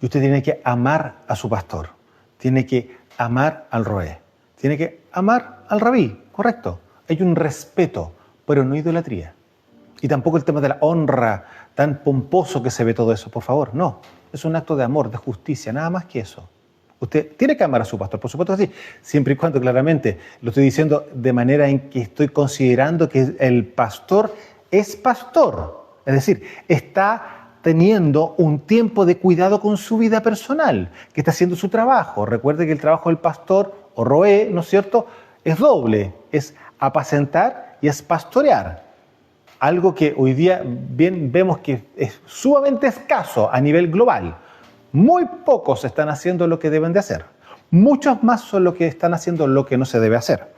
Y usted tiene que amar a su pastor. Tiene que amar al roé. Tiene que amar al rabí, correcto. Hay un respeto, pero no idolatría. Y tampoco el tema de la honra, tan pomposo que se ve todo eso, por favor, no. Es un acto de amor, de justicia, nada más que eso. Usted tiene que amar a su pastor, por supuesto que sí, siempre y cuando claramente lo estoy diciendo de manera en que estoy considerando que el pastor es pastor. Es decir, está teniendo un tiempo de cuidado con su vida personal, que está haciendo su trabajo. Recuerde que el trabajo del pastor o roé, ¿no es cierto?, es doble, es apacentar y es pastorear. Algo que hoy día bien vemos que es sumamente escaso a nivel global. Muy pocos están haciendo lo que deben de hacer. Muchos más son los que están haciendo lo que no se debe hacer.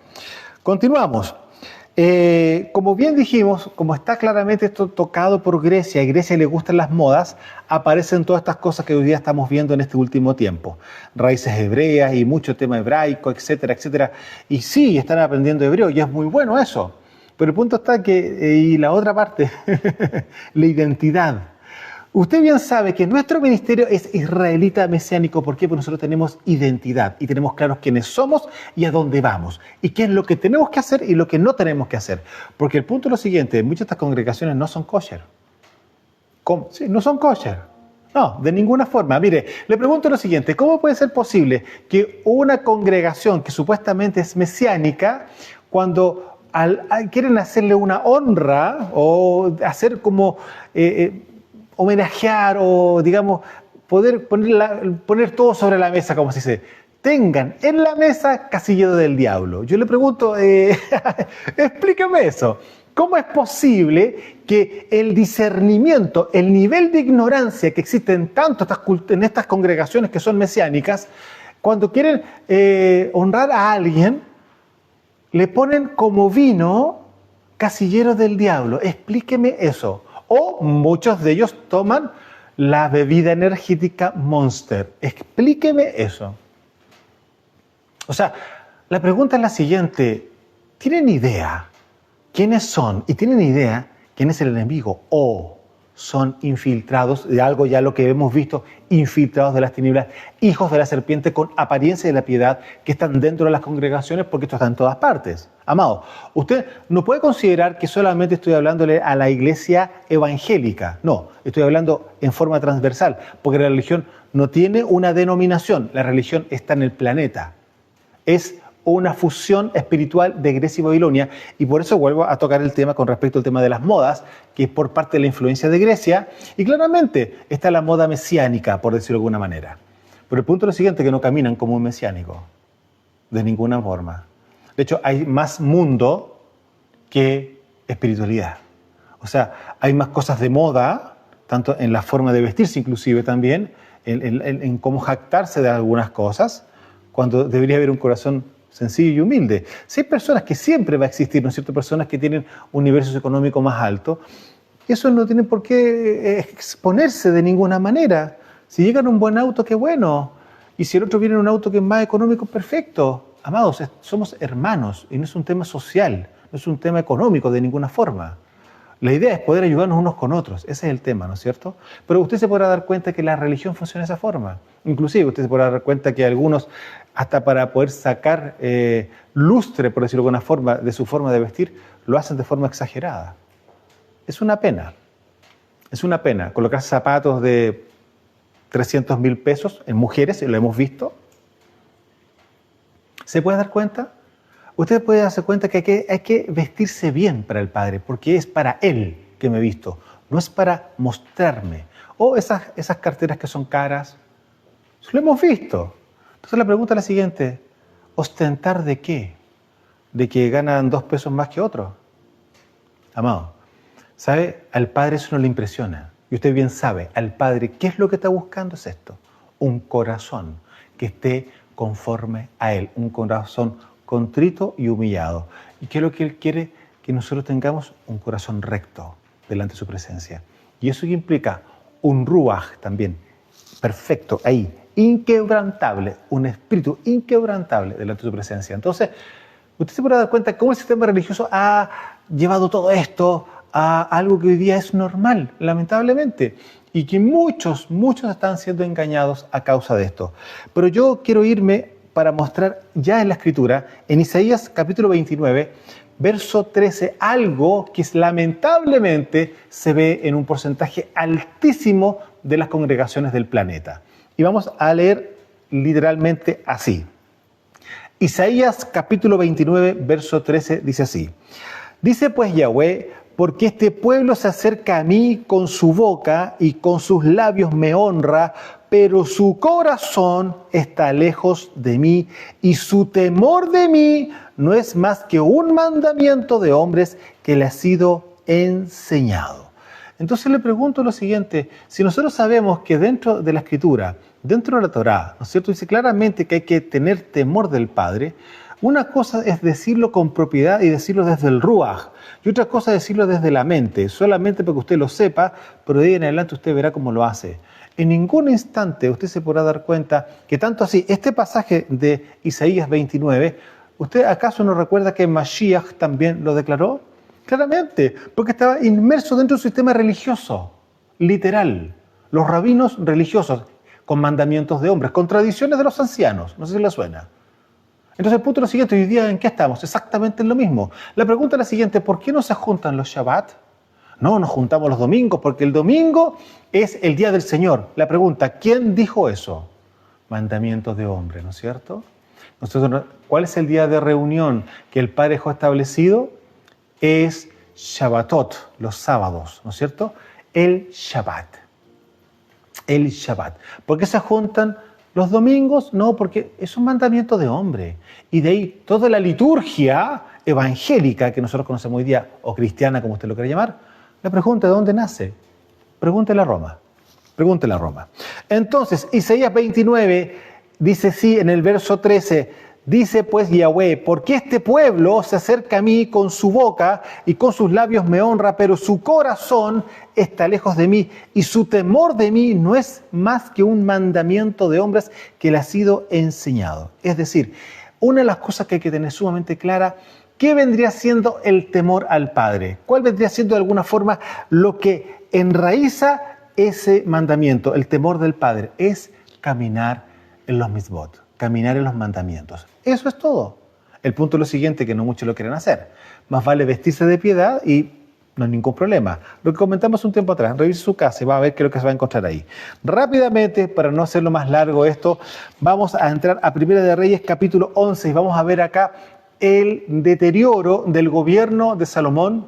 Continuamos. Como bien dijimos, como está claramente esto tocado por Grecia, y a Grecia le gustan las modas, aparecen todas estas cosas que hoy día estamos viendo en este último tiempo. Raíces hebreas y mucho tema hebraico, etcétera, etcétera. Y sí, están aprendiendo hebreo y es muy bueno eso. Pero el punto está que, y la otra parte, la identidad. Usted bien sabe que nuestro ministerio es israelita mesiánico. ¿Por qué? Porque nosotros tenemos identidad y tenemos claros quiénes somos y a dónde vamos. Y qué es lo que tenemos que hacer y lo que no tenemos que hacer. Porque el punto es lo siguiente, muchas de estas congregaciones no son kosher. ¿Cómo? Sí, no son kosher. No, de ninguna forma. Mire, le pregunto lo siguiente, ¿cómo puede ser posible que una congregación que supuestamente es mesiánica, cuando quieren hacerle una honra o hacer como... homenajear o, digamos, poder poner todo sobre la mesa, como se dice, tengan en la mesa casillero del diablo? Yo le pregunto, explícame eso. ¿Cómo es posible que el discernimiento, el nivel de ignorancia que existe en en estas congregaciones que son mesiánicas, cuando quieren honrar a alguien, le ponen como vino casillero del diablo? Explíqueme eso. O muchos de ellos toman la bebida energética Monster. Explíqueme eso. O sea, la pregunta es la siguiente. ¿Tienen idea quiénes son? ¿Y tienen idea quién es el enemigo? ¿O son infiltrados de algo ya lo que hemos visto, infiltrados de las tinieblas, hijos de la serpiente con apariencia de la piedad que están dentro de las congregaciones? Porque esto está en todas partes. Amado, usted no puede considerar que solamente estoy hablándole a la iglesia evangélica. No, estoy hablando en forma transversal, porque la religión no tiene una denominación. La religión está en el planeta. Es una fusión espiritual de Grecia y Babilonia, y por eso vuelvo a tocar el tema con respecto al tema de las modas, que es por parte de la influencia de Grecia, y claramente está la moda mesiánica, por decirlo de alguna manera. Pero el punto es lo siguiente, que no caminan como un mesiánico, de ninguna forma. De hecho, hay más mundo que espiritualidad. O sea, hay más cosas de moda, tanto en la forma de vestirse inclusive también, en cómo jactarse de algunas cosas, cuando debería haber un corazón sencillo y humilde. Si hay personas que siempre va a existir, ¿no es cierto?, personas que tienen un nivel socioeconómico más alto, eso no tienen por qué exponerse de ninguna manera. Si llegan a un buen auto, qué bueno. Y si el otro viene en un auto que es más económico, perfecto. Amados, somos hermanos y no es un tema social, no es un tema económico de ninguna forma. La idea es poder ayudarnos unos con otros, ese es el tema, ¿no es cierto? Pero usted se podrá dar cuenta que la religión funciona de esa forma. Inclusive usted se podrá dar cuenta que algunos, hasta para poder sacar lustre, por decirlo de alguna forma, de su forma de vestir, lo hacen de forma exagerada. Es una pena colocar zapatos de 300,000 pesos en mujeres, lo hemos visto. ¿Se puede dar cuenta? Usted puede darse cuenta que hay que vestirse bien para el Padre, porque es para Él que me he visto, no es para mostrarme. O esas carteras que son caras, lo hemos visto. Entonces la pregunta es la siguiente, ¿ostentar de qué? ¿De que ganan 2 pesos más que otros? Amado, ¿sabe? Al Padre eso no le impresiona. Y usted bien sabe, al Padre, ¿qué es lo que está buscando? Es esto, un corazón que esté conforme a Él, un corazón contrito y humillado. ¿Y qué es lo que Él quiere? Que nosotros tengamos un corazón recto delante de su presencia. Y eso implica un ruaj también, perfecto, ahí, inquebrantable, un espíritu inquebrantable delante de su presencia. Entonces, usted se podrá dar cuenta cómo el sistema religioso ha llevado todo esto a algo que hoy día es normal, lamentablemente, y que muchos están siendo engañados a causa de esto. Pero yo quiero irme para mostrar ya en la Escritura, en Isaías capítulo 29, verso 13, algo que lamentablemente se ve en un porcentaje altísimo de las congregaciones del planeta. Y vamos a leer literalmente así. Isaías capítulo 29, verso 13 dice así. Dice pues Yahweh, porque este pueblo se acerca a mí con su boca y con sus labios me honra, pero su corazón está lejos de mí y su temor de mí no es más que un mandamiento de hombres que le ha sido enseñado. Entonces le pregunto lo siguiente, si nosotros sabemos que dentro de la Escritura, dentro de la Torá, ¿no es cierto?, dice claramente que hay que tener temor del Padre, una cosa es decirlo con propiedad y decirlo desde el ruaj, y otra cosa es decirlo desde la mente, solamente para que usted lo sepa, pero de ahí en adelante usted verá cómo lo hace. En ningún instante usted se podrá dar cuenta que tanto así, este pasaje de Isaías 29, ¿usted acaso no recuerda que Mashiach también lo declaró? Claramente, porque estaba inmerso dentro de un sistema religioso, literal. Los rabinos religiosos, con mandamientos de hombres, con tradiciones de los ancianos, no sé si le suena. Entonces el punto es lo siguiente, hoy día ¿en qué estamos? Exactamente en lo mismo. La pregunta es la siguiente, ¿por qué no se juntan los Shabbat? No, nos juntamos los domingos, porque el domingo es el día del Señor. La pregunta, ¿quién dijo eso? Mandamientos de hombre, ¿no es cierto? Nosotros, ¿cuál es el día de reunión que el Padre dejó establecido? Es Shabbatot, los sábados, ¿no es cierto? El Shabbat. El Shabbat. ¿Por qué se juntan los domingos? No, porque es un mandamiento de hombre. Y de ahí toda la liturgia evangélica que nosotros conocemos hoy día, o cristiana, como usted lo quiera llamar, la pregunta ¿de dónde nace? Pregúntele a Roma. Pregúntele a Roma. Entonces, Isaías 29 dice sí en el verso 13, dice pues Yahweh, porque este pueblo se acerca a mí con su boca y con sus labios me honra, pero su corazón está lejos de mí y su temor de mí no es más que un mandamiento de hombres que le ha sido enseñado. Es decir, una de las cosas que hay que tener sumamente clara, ¿qué vendría siendo el temor al Padre? ¿Cuál vendría siendo de alguna forma lo que enraiza ese mandamiento, el temor del Padre? Es caminar en los mitzvot, caminar en los mandamientos. Eso es todo. El punto es lo siguiente, que no muchos lo quieren hacer. Más vale vestirse de piedad y no hay ningún problema. Lo que comentamos un tiempo atrás, revise su casa y va a ver qué es lo que se va a encontrar ahí. Rápidamente, para no hacerlo más largo esto, vamos a entrar a Primera de Reyes capítulo 11 y vamos a ver acá el deterioro del gobierno de Salomón,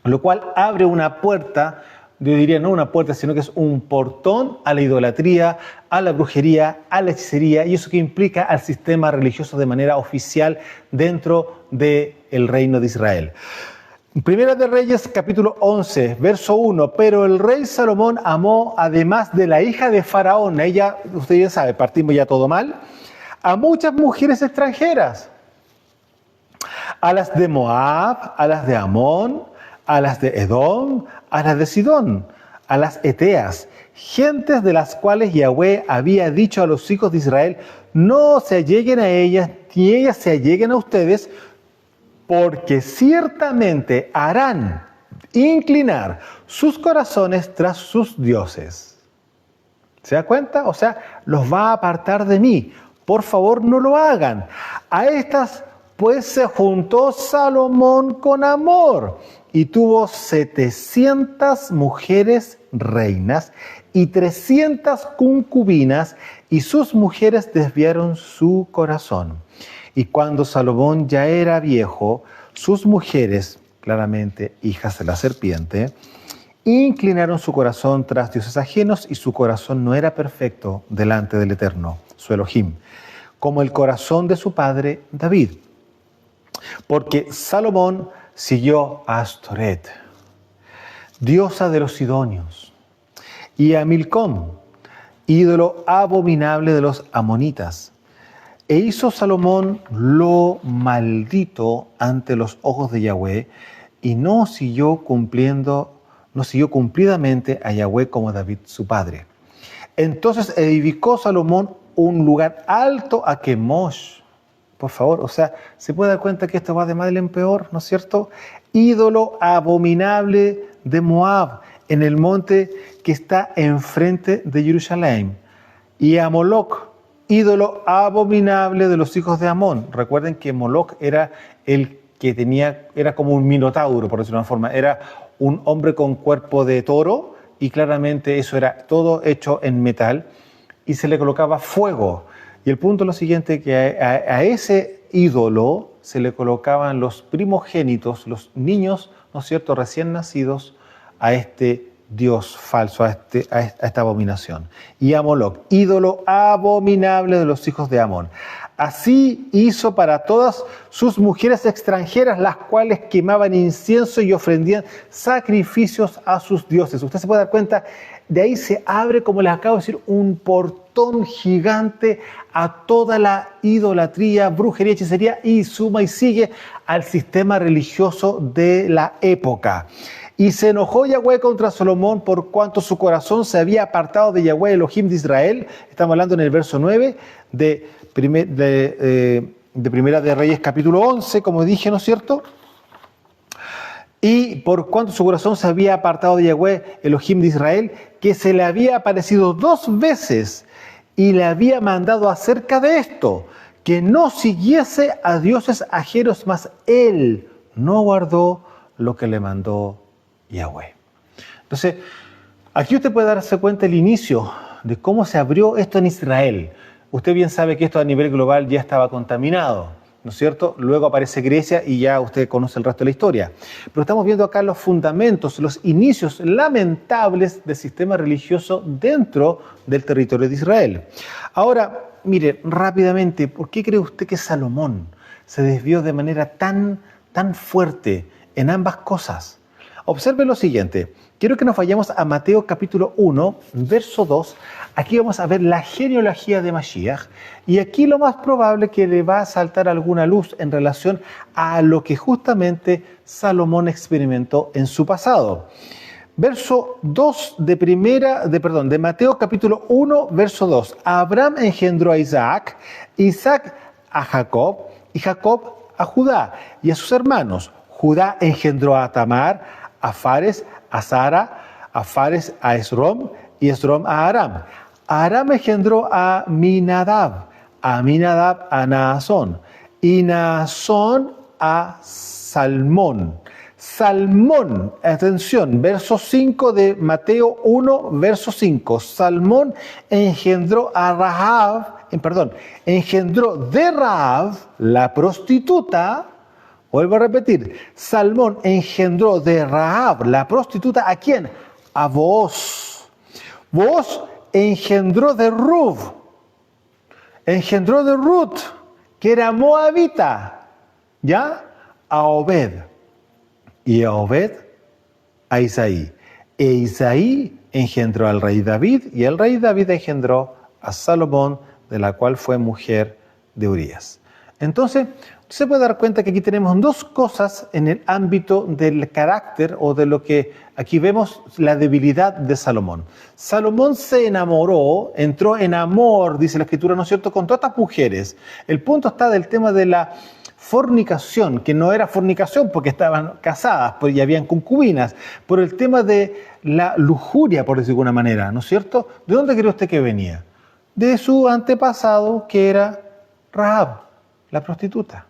lo cual abre una puerta, yo diría no una puerta, sino que es un portón a la idolatría, a la brujería, a la hechicería, y eso que implica al sistema religioso de manera oficial dentro del reino de Israel. Primera de Reyes, capítulo 11, verso 1. Pero el rey Salomón amó, además de la hija de Faraón, ella, usted ya sabe, partimos ya todo mal, a muchas mujeres extranjeras, a las de Moab, a las de Amón, a las de Edom, a las de Sidón, a las Eteas, gentes de las cuales Yahweh había dicho a los hijos de Israel, no se alleguen a ellas, ni ellas se alleguen a ustedes, porque ciertamente harán inclinar sus corazones tras sus dioses. ¿Se da cuenta? O sea, los va a apartar de mí. Por favor, no lo hagan. A estas pues se juntó Salomón con amor y tuvo 700 mujeres reinas y 300 concubinas, y sus mujeres desviaron su corazón. Y cuando Salomón ya era viejo, sus mujeres, claramente hijas de la serpiente, inclinaron su corazón tras dioses ajenos, y su corazón no era perfecto delante del Eterno, su Elohim, como el corazón de su padre David. Porque Salomón siguió a Astoret, diosa de los sidonios, y a Milcom, ídolo abominable de los amonitas. E hizo Salomón lo maldito ante los ojos de Yahweh, y no siguió cumplidamente a Yahweh como David su padre. Entonces edificó Salomón un lugar alto a Kemosh. Por favor, o sea, se puede dar cuenta que esto va de mal en peor, ¿no es cierto? Ídolo abominable de Moab, en el monte que está enfrente de Jerusalén. Y a Moloc, ídolo abominable de los hijos de Amón. Recuerden que Moloch era el que era como un minotauro, por decirlo de una forma, era un hombre con cuerpo de toro, y claramente eso era todo hecho en metal, y se le colocaba fuego. Y el punto es lo siguiente, que a ese ídolo se le colocaban los primogénitos, los niños, ¿no es cierto?, recién nacidos, a este Dios falso, a esta abominación. Y a Moloch, ídolo abominable de los hijos de Amón. Así hizo para todas sus mujeres extranjeras, las cuales quemaban incienso y ofrendían sacrificios a sus dioses. Usted se puede dar cuenta, de ahí se abre, como les acabo de decir, un portón gigante a toda la idolatría, brujería, hechicería, y suma y sigue al sistema religioso de la época. Y se enojó Yahweh contra Salomón por cuanto su corazón se había apartado de Yahweh Elohim de Israel. Estamos hablando en el verso 9 de Primera de Reyes capítulo 11, como dije, ¿no es cierto? Y por cuanto su corazón se había apartado de Yahweh Elohim de Israel, que se le había aparecido 2 veces y le había mandado acerca de esto, que no siguiese a dioses ajenos, mas él no guardó lo que le mandó Yahweh. Entonces, aquí usted puede darse cuenta el inicio de cómo se abrió esto en Israel. Usted bien sabe que esto a nivel global ya estaba contaminado, ¿no es cierto? Luego aparece Grecia y ya usted conoce el resto de la historia. Pero estamos viendo acá los fundamentos, los inicios lamentables del sistema religioso dentro del territorio de Israel. Ahora, mire, rápidamente, ¿por qué cree usted que Salomón se desvió de manera tan fuerte en ambas cosas? Observe lo siguiente. Quiero que nos vayamos a Mateo capítulo 1, verso 2. Aquí vamos a ver la genealogía de Mashiach. Y aquí lo más probable que le va a saltar alguna luz en relación a lo que justamente Salomón experimentó en su pasado. Verso 2 de Mateo capítulo 1, verso 2. Abraham engendró a Isaac, Isaac a Jacob, y Jacob a Judá y a sus hermanos. Judá engendró a Tamar, a Fares, a Sara, a Fares, a Esrom, y Esrom a Aram. Aram engendró a Aminadab a Naasón, y Naasón a Salmón. Salmón, atención, verso 5 de Mateo 1, verso 5. Salmón engendró engendró de Rahab, la prostituta. Vuelvo a repetir, Salmón engendró de Rahab, la prostituta, ¿a quién? A Booz. Booz engendró de Ruth, que era moabita, ¿ya? A Obed. Y a Obed, a Isaí. E Isaí engendró al rey David, y el rey David engendró a Salomón, de la cual fue mujer de Urías. Entonces, se puede dar cuenta que aquí tenemos 2 cosas en el ámbito del carácter o de lo que aquí vemos la debilidad de Salomón. Salomón se enamoró, entró en amor, dice la Escritura, ¿no es cierto?, con todas estas mujeres. El punto está del tema de la fornicación, que no era fornicación porque estaban casadas, pues ya habían concubinas, por el tema de la lujuria, por decirlo de alguna manera, ¿no es cierto? ¿De dónde cree usted que venía? De su antepasado, que era Rahab, la prostituta.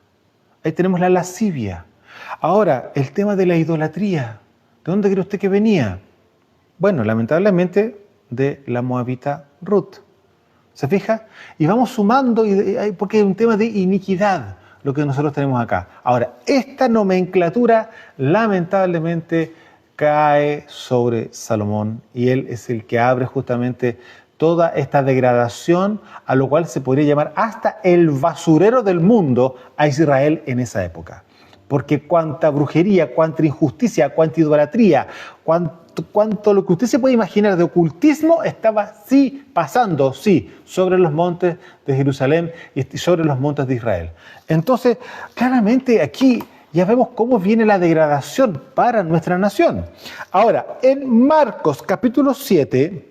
Ahí tenemos la lascivia. Ahora, el tema de la idolatría. ¿De dónde cree usted que venía? Bueno, lamentablemente de la moabita Ruth. ¿Se fija? Y vamos sumando, porque es un tema de iniquidad lo que nosotros tenemos acá. Ahora, esta nomenclatura lamentablemente cae sobre Salomón y él es el que abre justamente toda esta degradación, a lo cual se podría llamar hasta el basurero del mundo a Israel en esa época. Porque cuánta brujería, cuánta injusticia, cuánta idolatría, cuánto lo que usted se puede imaginar de ocultismo estaba pasando sobre los montes de Jerusalén y sobre los montes de Israel. Entonces, claramente aquí ya vemos cómo viene la degradación para nuestra nación. Ahora, en Marcos capítulo 7,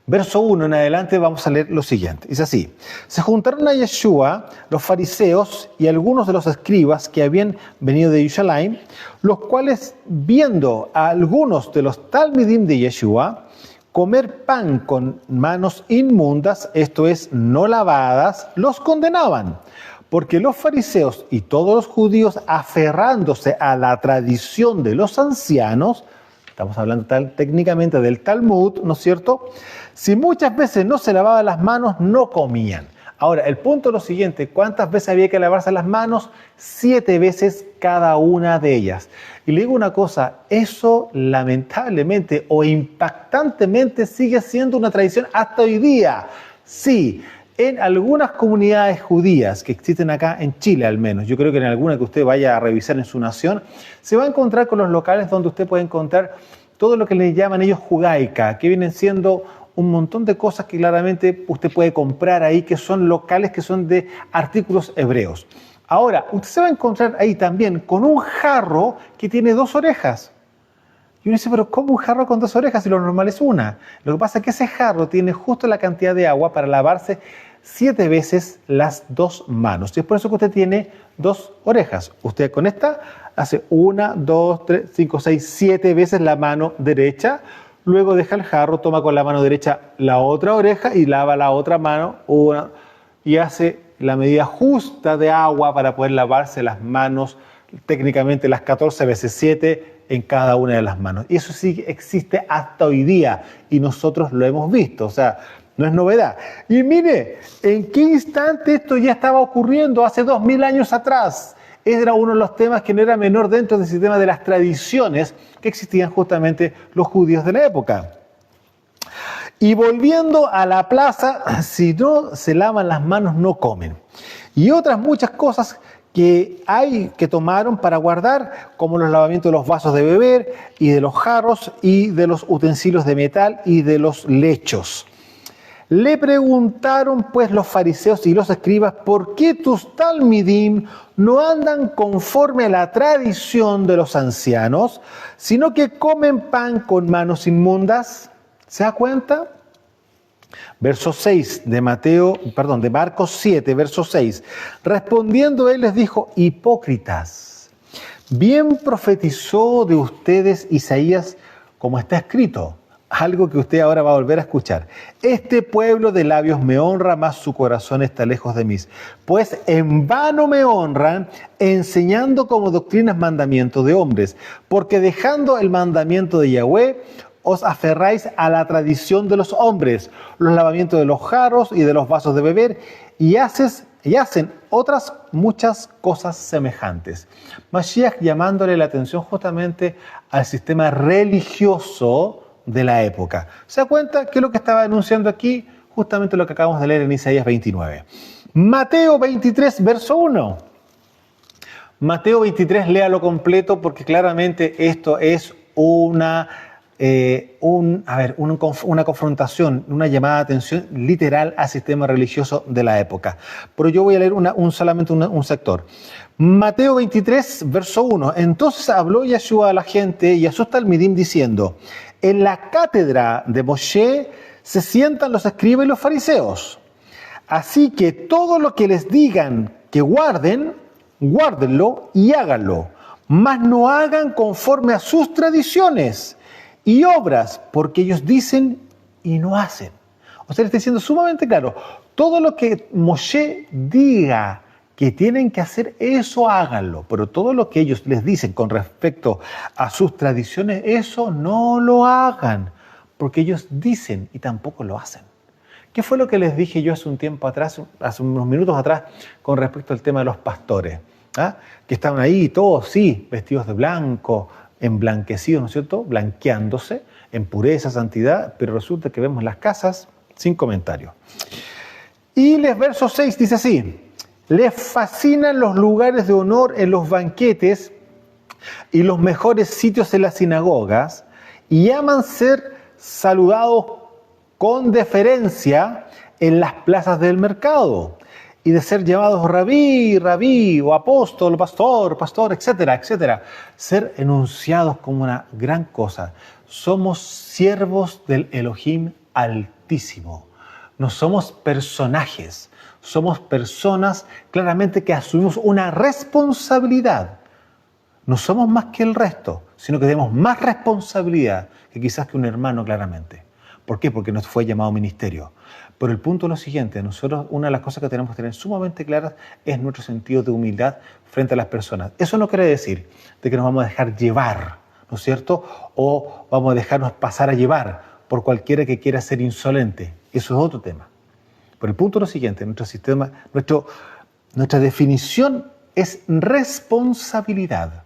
verso 1 en adelante vamos a leer lo siguiente. Dice así: se juntaron a Yeshua los fariseos y algunos de los escribas que habían venido de Jerusalén, los cuales, viendo a algunos de los talmidim de Yeshua, comer pan con manos inmundas, esto es, no lavadas, los condenaban. Porque los fariseos y todos los judíos, aferrándose a la tradición de los ancianos, estamos hablando técnicamente del Talmud, ¿no es cierto? Si muchas veces no se lavaban las manos, no comían. Ahora, el punto es lo siguiente: ¿cuántas veces había que lavarse las manos? 7 veces cada una de ellas. Y le digo una cosa, eso lamentablemente o impactantemente sigue siendo una tradición hasta hoy día. Sí, en algunas comunidades judías que existen acá en Chile al menos, yo creo que en alguna que usted vaya a revisar en su nación, se va a encontrar con los locales donde usted puede encontrar todo lo que les llaman ellos judaica, que vienen siendo un montón de cosas que claramente usted puede comprar ahí, que son locales, que son de artículos hebreos. Ahora, usted se va a encontrar ahí también con un jarro que tiene 2 orejas. Y uno dice, pero ¿cómo un jarro con 2 orejas si lo normal es una? Lo que pasa es que ese jarro tiene justo la cantidad de agua para lavarse 7 veces las 2 manos. Y es por eso que usted tiene 2 orejas. Usted con esta hace 1, 2, 3, 5, 6, 7 veces la mano derecha. Luego deja el jarro, toma con la mano derecha la otra oreja y lava la otra mano y hace la medida justa de agua para poder lavarse las manos, técnicamente las 14 veces 7 en cada una de las manos. Y eso sí existe hasta hoy día y nosotros lo hemos visto, o sea, no es novedad. Y mire, ¿en qué instante esto ya estaba ocurriendo? Hace 2000 años atrás. Era uno de los temas que no era menor dentro del sistema de las tradiciones que existían justamente los judíos de la época. Y volviendo a la plaza, si no se lavan las manos no comen. Y otras muchas cosas que tomaron para guardar, como los lavamientos de los vasos de beber y de los jarros y de los utensilios de metal y de los lechos. Le preguntaron pues los fariseos y los escribas, ¿por qué tus talmidim no andan conforme a la tradición de los ancianos, sino que comen pan con manos inmundas? ¿Se da cuenta? Verso 6 de Marcos 7, verso 6. Respondiendo él les dijo, hipócritas, bien profetizó de ustedes Isaías como está escrito. Algo que usted ahora va a volver a escuchar. Este pueblo de labios me honra, mas su corazón está lejos de mí. Pues en vano me honran, enseñando como doctrinas mandamientos de hombres. Porque dejando el mandamiento de Yahweh, os aferráis a la tradición de los hombres, los lavamientos de los jarros y de los vasos de beber, y hacen otras muchas cosas semejantes. Mashiach llamándole la atención justamente al sistema religioso de la época. ¿Se da cuenta que lo que estaba anunciando aquí? Justamente lo que acabamos de leer en Isaías 29. Mateo 23, verso 1. Mateo 23, léalo completo porque claramente esto es una confrontación, una llamada de atención literal al sistema religioso de la época. Pero yo voy a leer solamente un sector. Mateo 23, verso 1. Entonces habló Yeshua a la gente y a sus talmidim diciendo, en la cátedra de Moshe se sientan los escribas y los fariseos. Así que todo lo que les digan que guarden, guárdenlo y háganlo, mas no hagan conforme a sus tradiciones y obras, porque ellos dicen y no hacen. O sea, le está diciendo sumamente claro, todo lo que Moshe diga que tienen que hacer, eso háganlo, pero todo lo que ellos les dicen con respecto a sus tradiciones, eso no lo hagan, porque ellos dicen y tampoco lo hacen. ¿Qué fue lo que les dije yo hace un tiempo atrás, hace unos minutos atrás, con respecto al tema de los pastores? ¿Ah? Que estaban ahí todos, sí, vestidos de blanco, emblanquecidos, ¿no es cierto?, blanqueándose en pureza, santidad, pero resulta que vemos las casas sin comentarios. Y el verso 6 dice así, les fascinan los lugares de honor en los banquetes y los mejores sitios en las sinagogas y aman ser saludados con deferencia en las plazas del mercado y de ser llamados rabí, rabí, o apóstol, pastor, pastor, etcétera, etcétera. Ser enunciados como una gran cosa. Somos siervos del Elohim Altísimo. No somos personajes. Somos personas claramente que asumimos una responsabilidad. No somos más que el resto, sino que tenemos más responsabilidad que quizás que un hermano claramente. ¿Por qué? Porque nos fue llamado ministerio. Pero el punto es lo siguiente, nosotros una de las cosas que tenemos que tener sumamente claras es nuestro sentido de humildad frente a las personas. Eso no quiere decir de que nos vamos a dejar llevar, ¿no es cierto? O vamos a dejarnos pasar a llevar por cualquiera que quiera ser insolente. Eso es otro tema. Pero el punto es lo siguiente, nuestra definición es responsabilidad.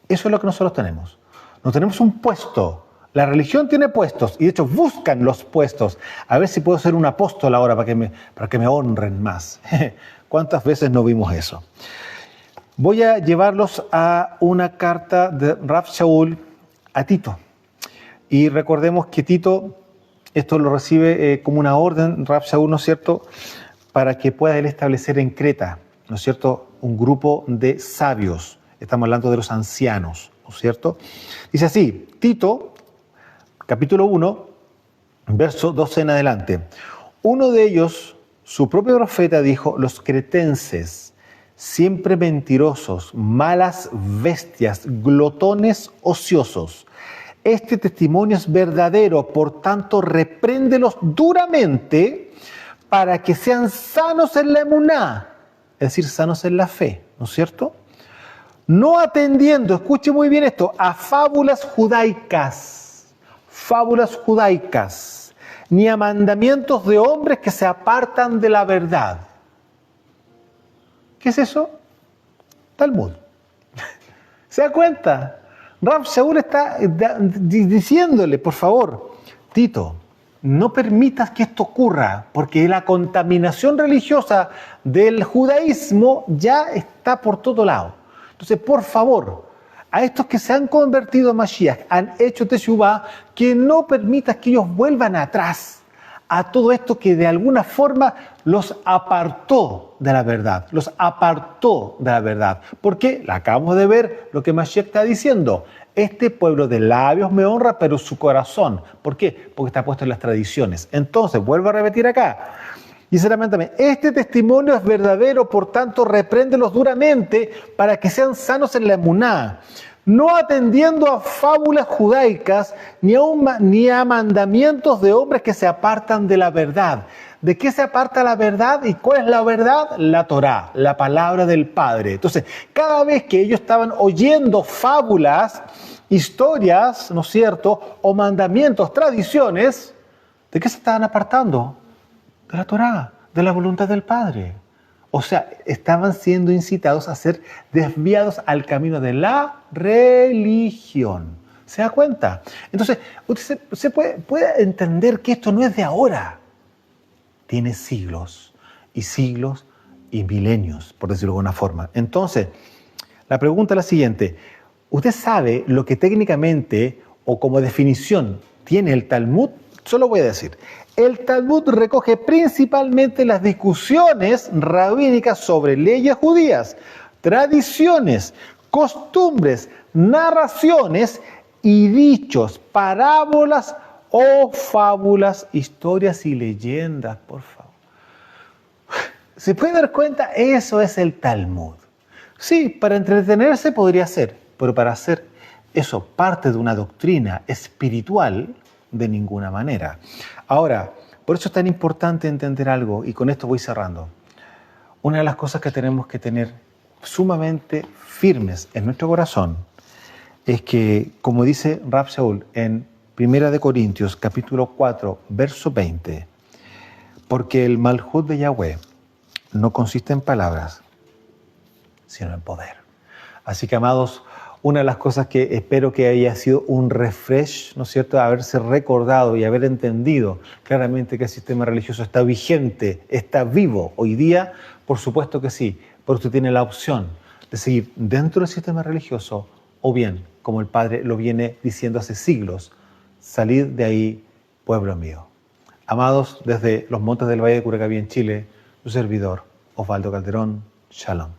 Eso es lo que nosotros tenemos. No tenemos un puesto. La religión tiene puestos y de hecho buscan los puestos. A ver si puedo ser un apóstol ahora para que me honren más. ¿Cuántas veces no vimos eso? Voy a llevarlos a una carta de Rav Shaul a Tito. Y recordemos que Tito, esto lo recibe como una orden, Rav Shaul, ¿no es cierto?, para que pueda él establecer en Creta, ¿no es cierto?, un grupo de sabios. Estamos hablando de los ancianos, ¿no es cierto? Dice así, Tito, capítulo 1, verso 12 en adelante. Uno de ellos, su propio profeta, dijo, los cretenses, siempre mentirosos, malas bestias, glotones ociosos. Este testimonio es verdadero, por tanto, repréndelos duramente para que sean sanos en la emuná, es decir, sanos en la fe, ¿no es cierto? No atendiendo, escuche muy bien esto, a fábulas judaicas, ni a mandamientos de hombres que se apartan de la verdad. ¿Qué es eso? Talmud. ¿Se da cuenta? Rav Shaul está diciéndole, por favor, Tito, no permitas que esto ocurra, porque la contaminación religiosa del judaísmo ya está por todo lado. Entonces, por favor, a estos que se han convertido a Mashiach, han hecho teshuvá, que no permitas que ellos vuelvan atrás a todo esto que de alguna forma los apartó de la verdad, Porque acabamos de ver lo que Mashiach está diciendo. Este pueblo de labios me honra, pero su corazón. ¿Por qué? Porque está puesto en las tradiciones. Entonces, vuelvo a repetir acá. Dice también, este testimonio es verdadero, por tanto, repréndelos duramente para que sean sanos en la emuná, no atendiendo a fábulas judaicas ni a mandamientos de hombres que se apartan de la verdad. ¿De qué se aparta la verdad? ¿Y cuál es la verdad? La Torá, la palabra del Padre. Entonces, cada vez que ellos estaban oyendo fábulas, historias, ¿no es cierto?, o mandamientos, tradiciones, ¿de qué se estaban apartando? De la Torá, de la voluntad del Padre. O sea, estaban siendo incitados a ser desviados al camino de la religión. ¿Se da cuenta? Entonces, usted se puede entender que esto no es de ahora. Tiene siglos y milenios, por decirlo de alguna forma. Entonces, la pregunta es la siguiente. ¿Usted sabe lo que técnicamente o como definición tiene el Talmud? Solo voy a decir. El Talmud recoge principalmente las discusiones rabínicas sobre leyes judías, tradiciones, costumbres, narraciones y dichos, parábolas o fábulas, historias y leyendas, por favor. ¿Se puede dar cuenta? Eso es el Talmud. Sí, para entretenerse podría ser, pero para hacer eso parte de una doctrina espiritual, de ninguna manera. Ahora, por eso es tan importante entender algo, y con esto voy cerrando. Una de las cosas que tenemos que tener sumamente firmes en nuestro corazón es que, como dice Rav Shaul en 1 Corintios capítulo 4, verso 20, porque el Malhut de Yahweh no consiste en palabras, sino en poder. Así que, amados, una de las cosas que espero que haya sido un refresh, ¿no es cierto?, haberse recordado y haber entendido claramente que el sistema religioso está vigente, está vivo hoy día, por supuesto que sí, pero usted tiene la opción de seguir dentro del sistema religioso o bien, como el Padre lo viene diciendo hace siglos, salid de ahí, pueblo mío. Amados, desde los montes del Valle de Curacaví en Chile, su servidor, Osvaldo Calderón, Shalom.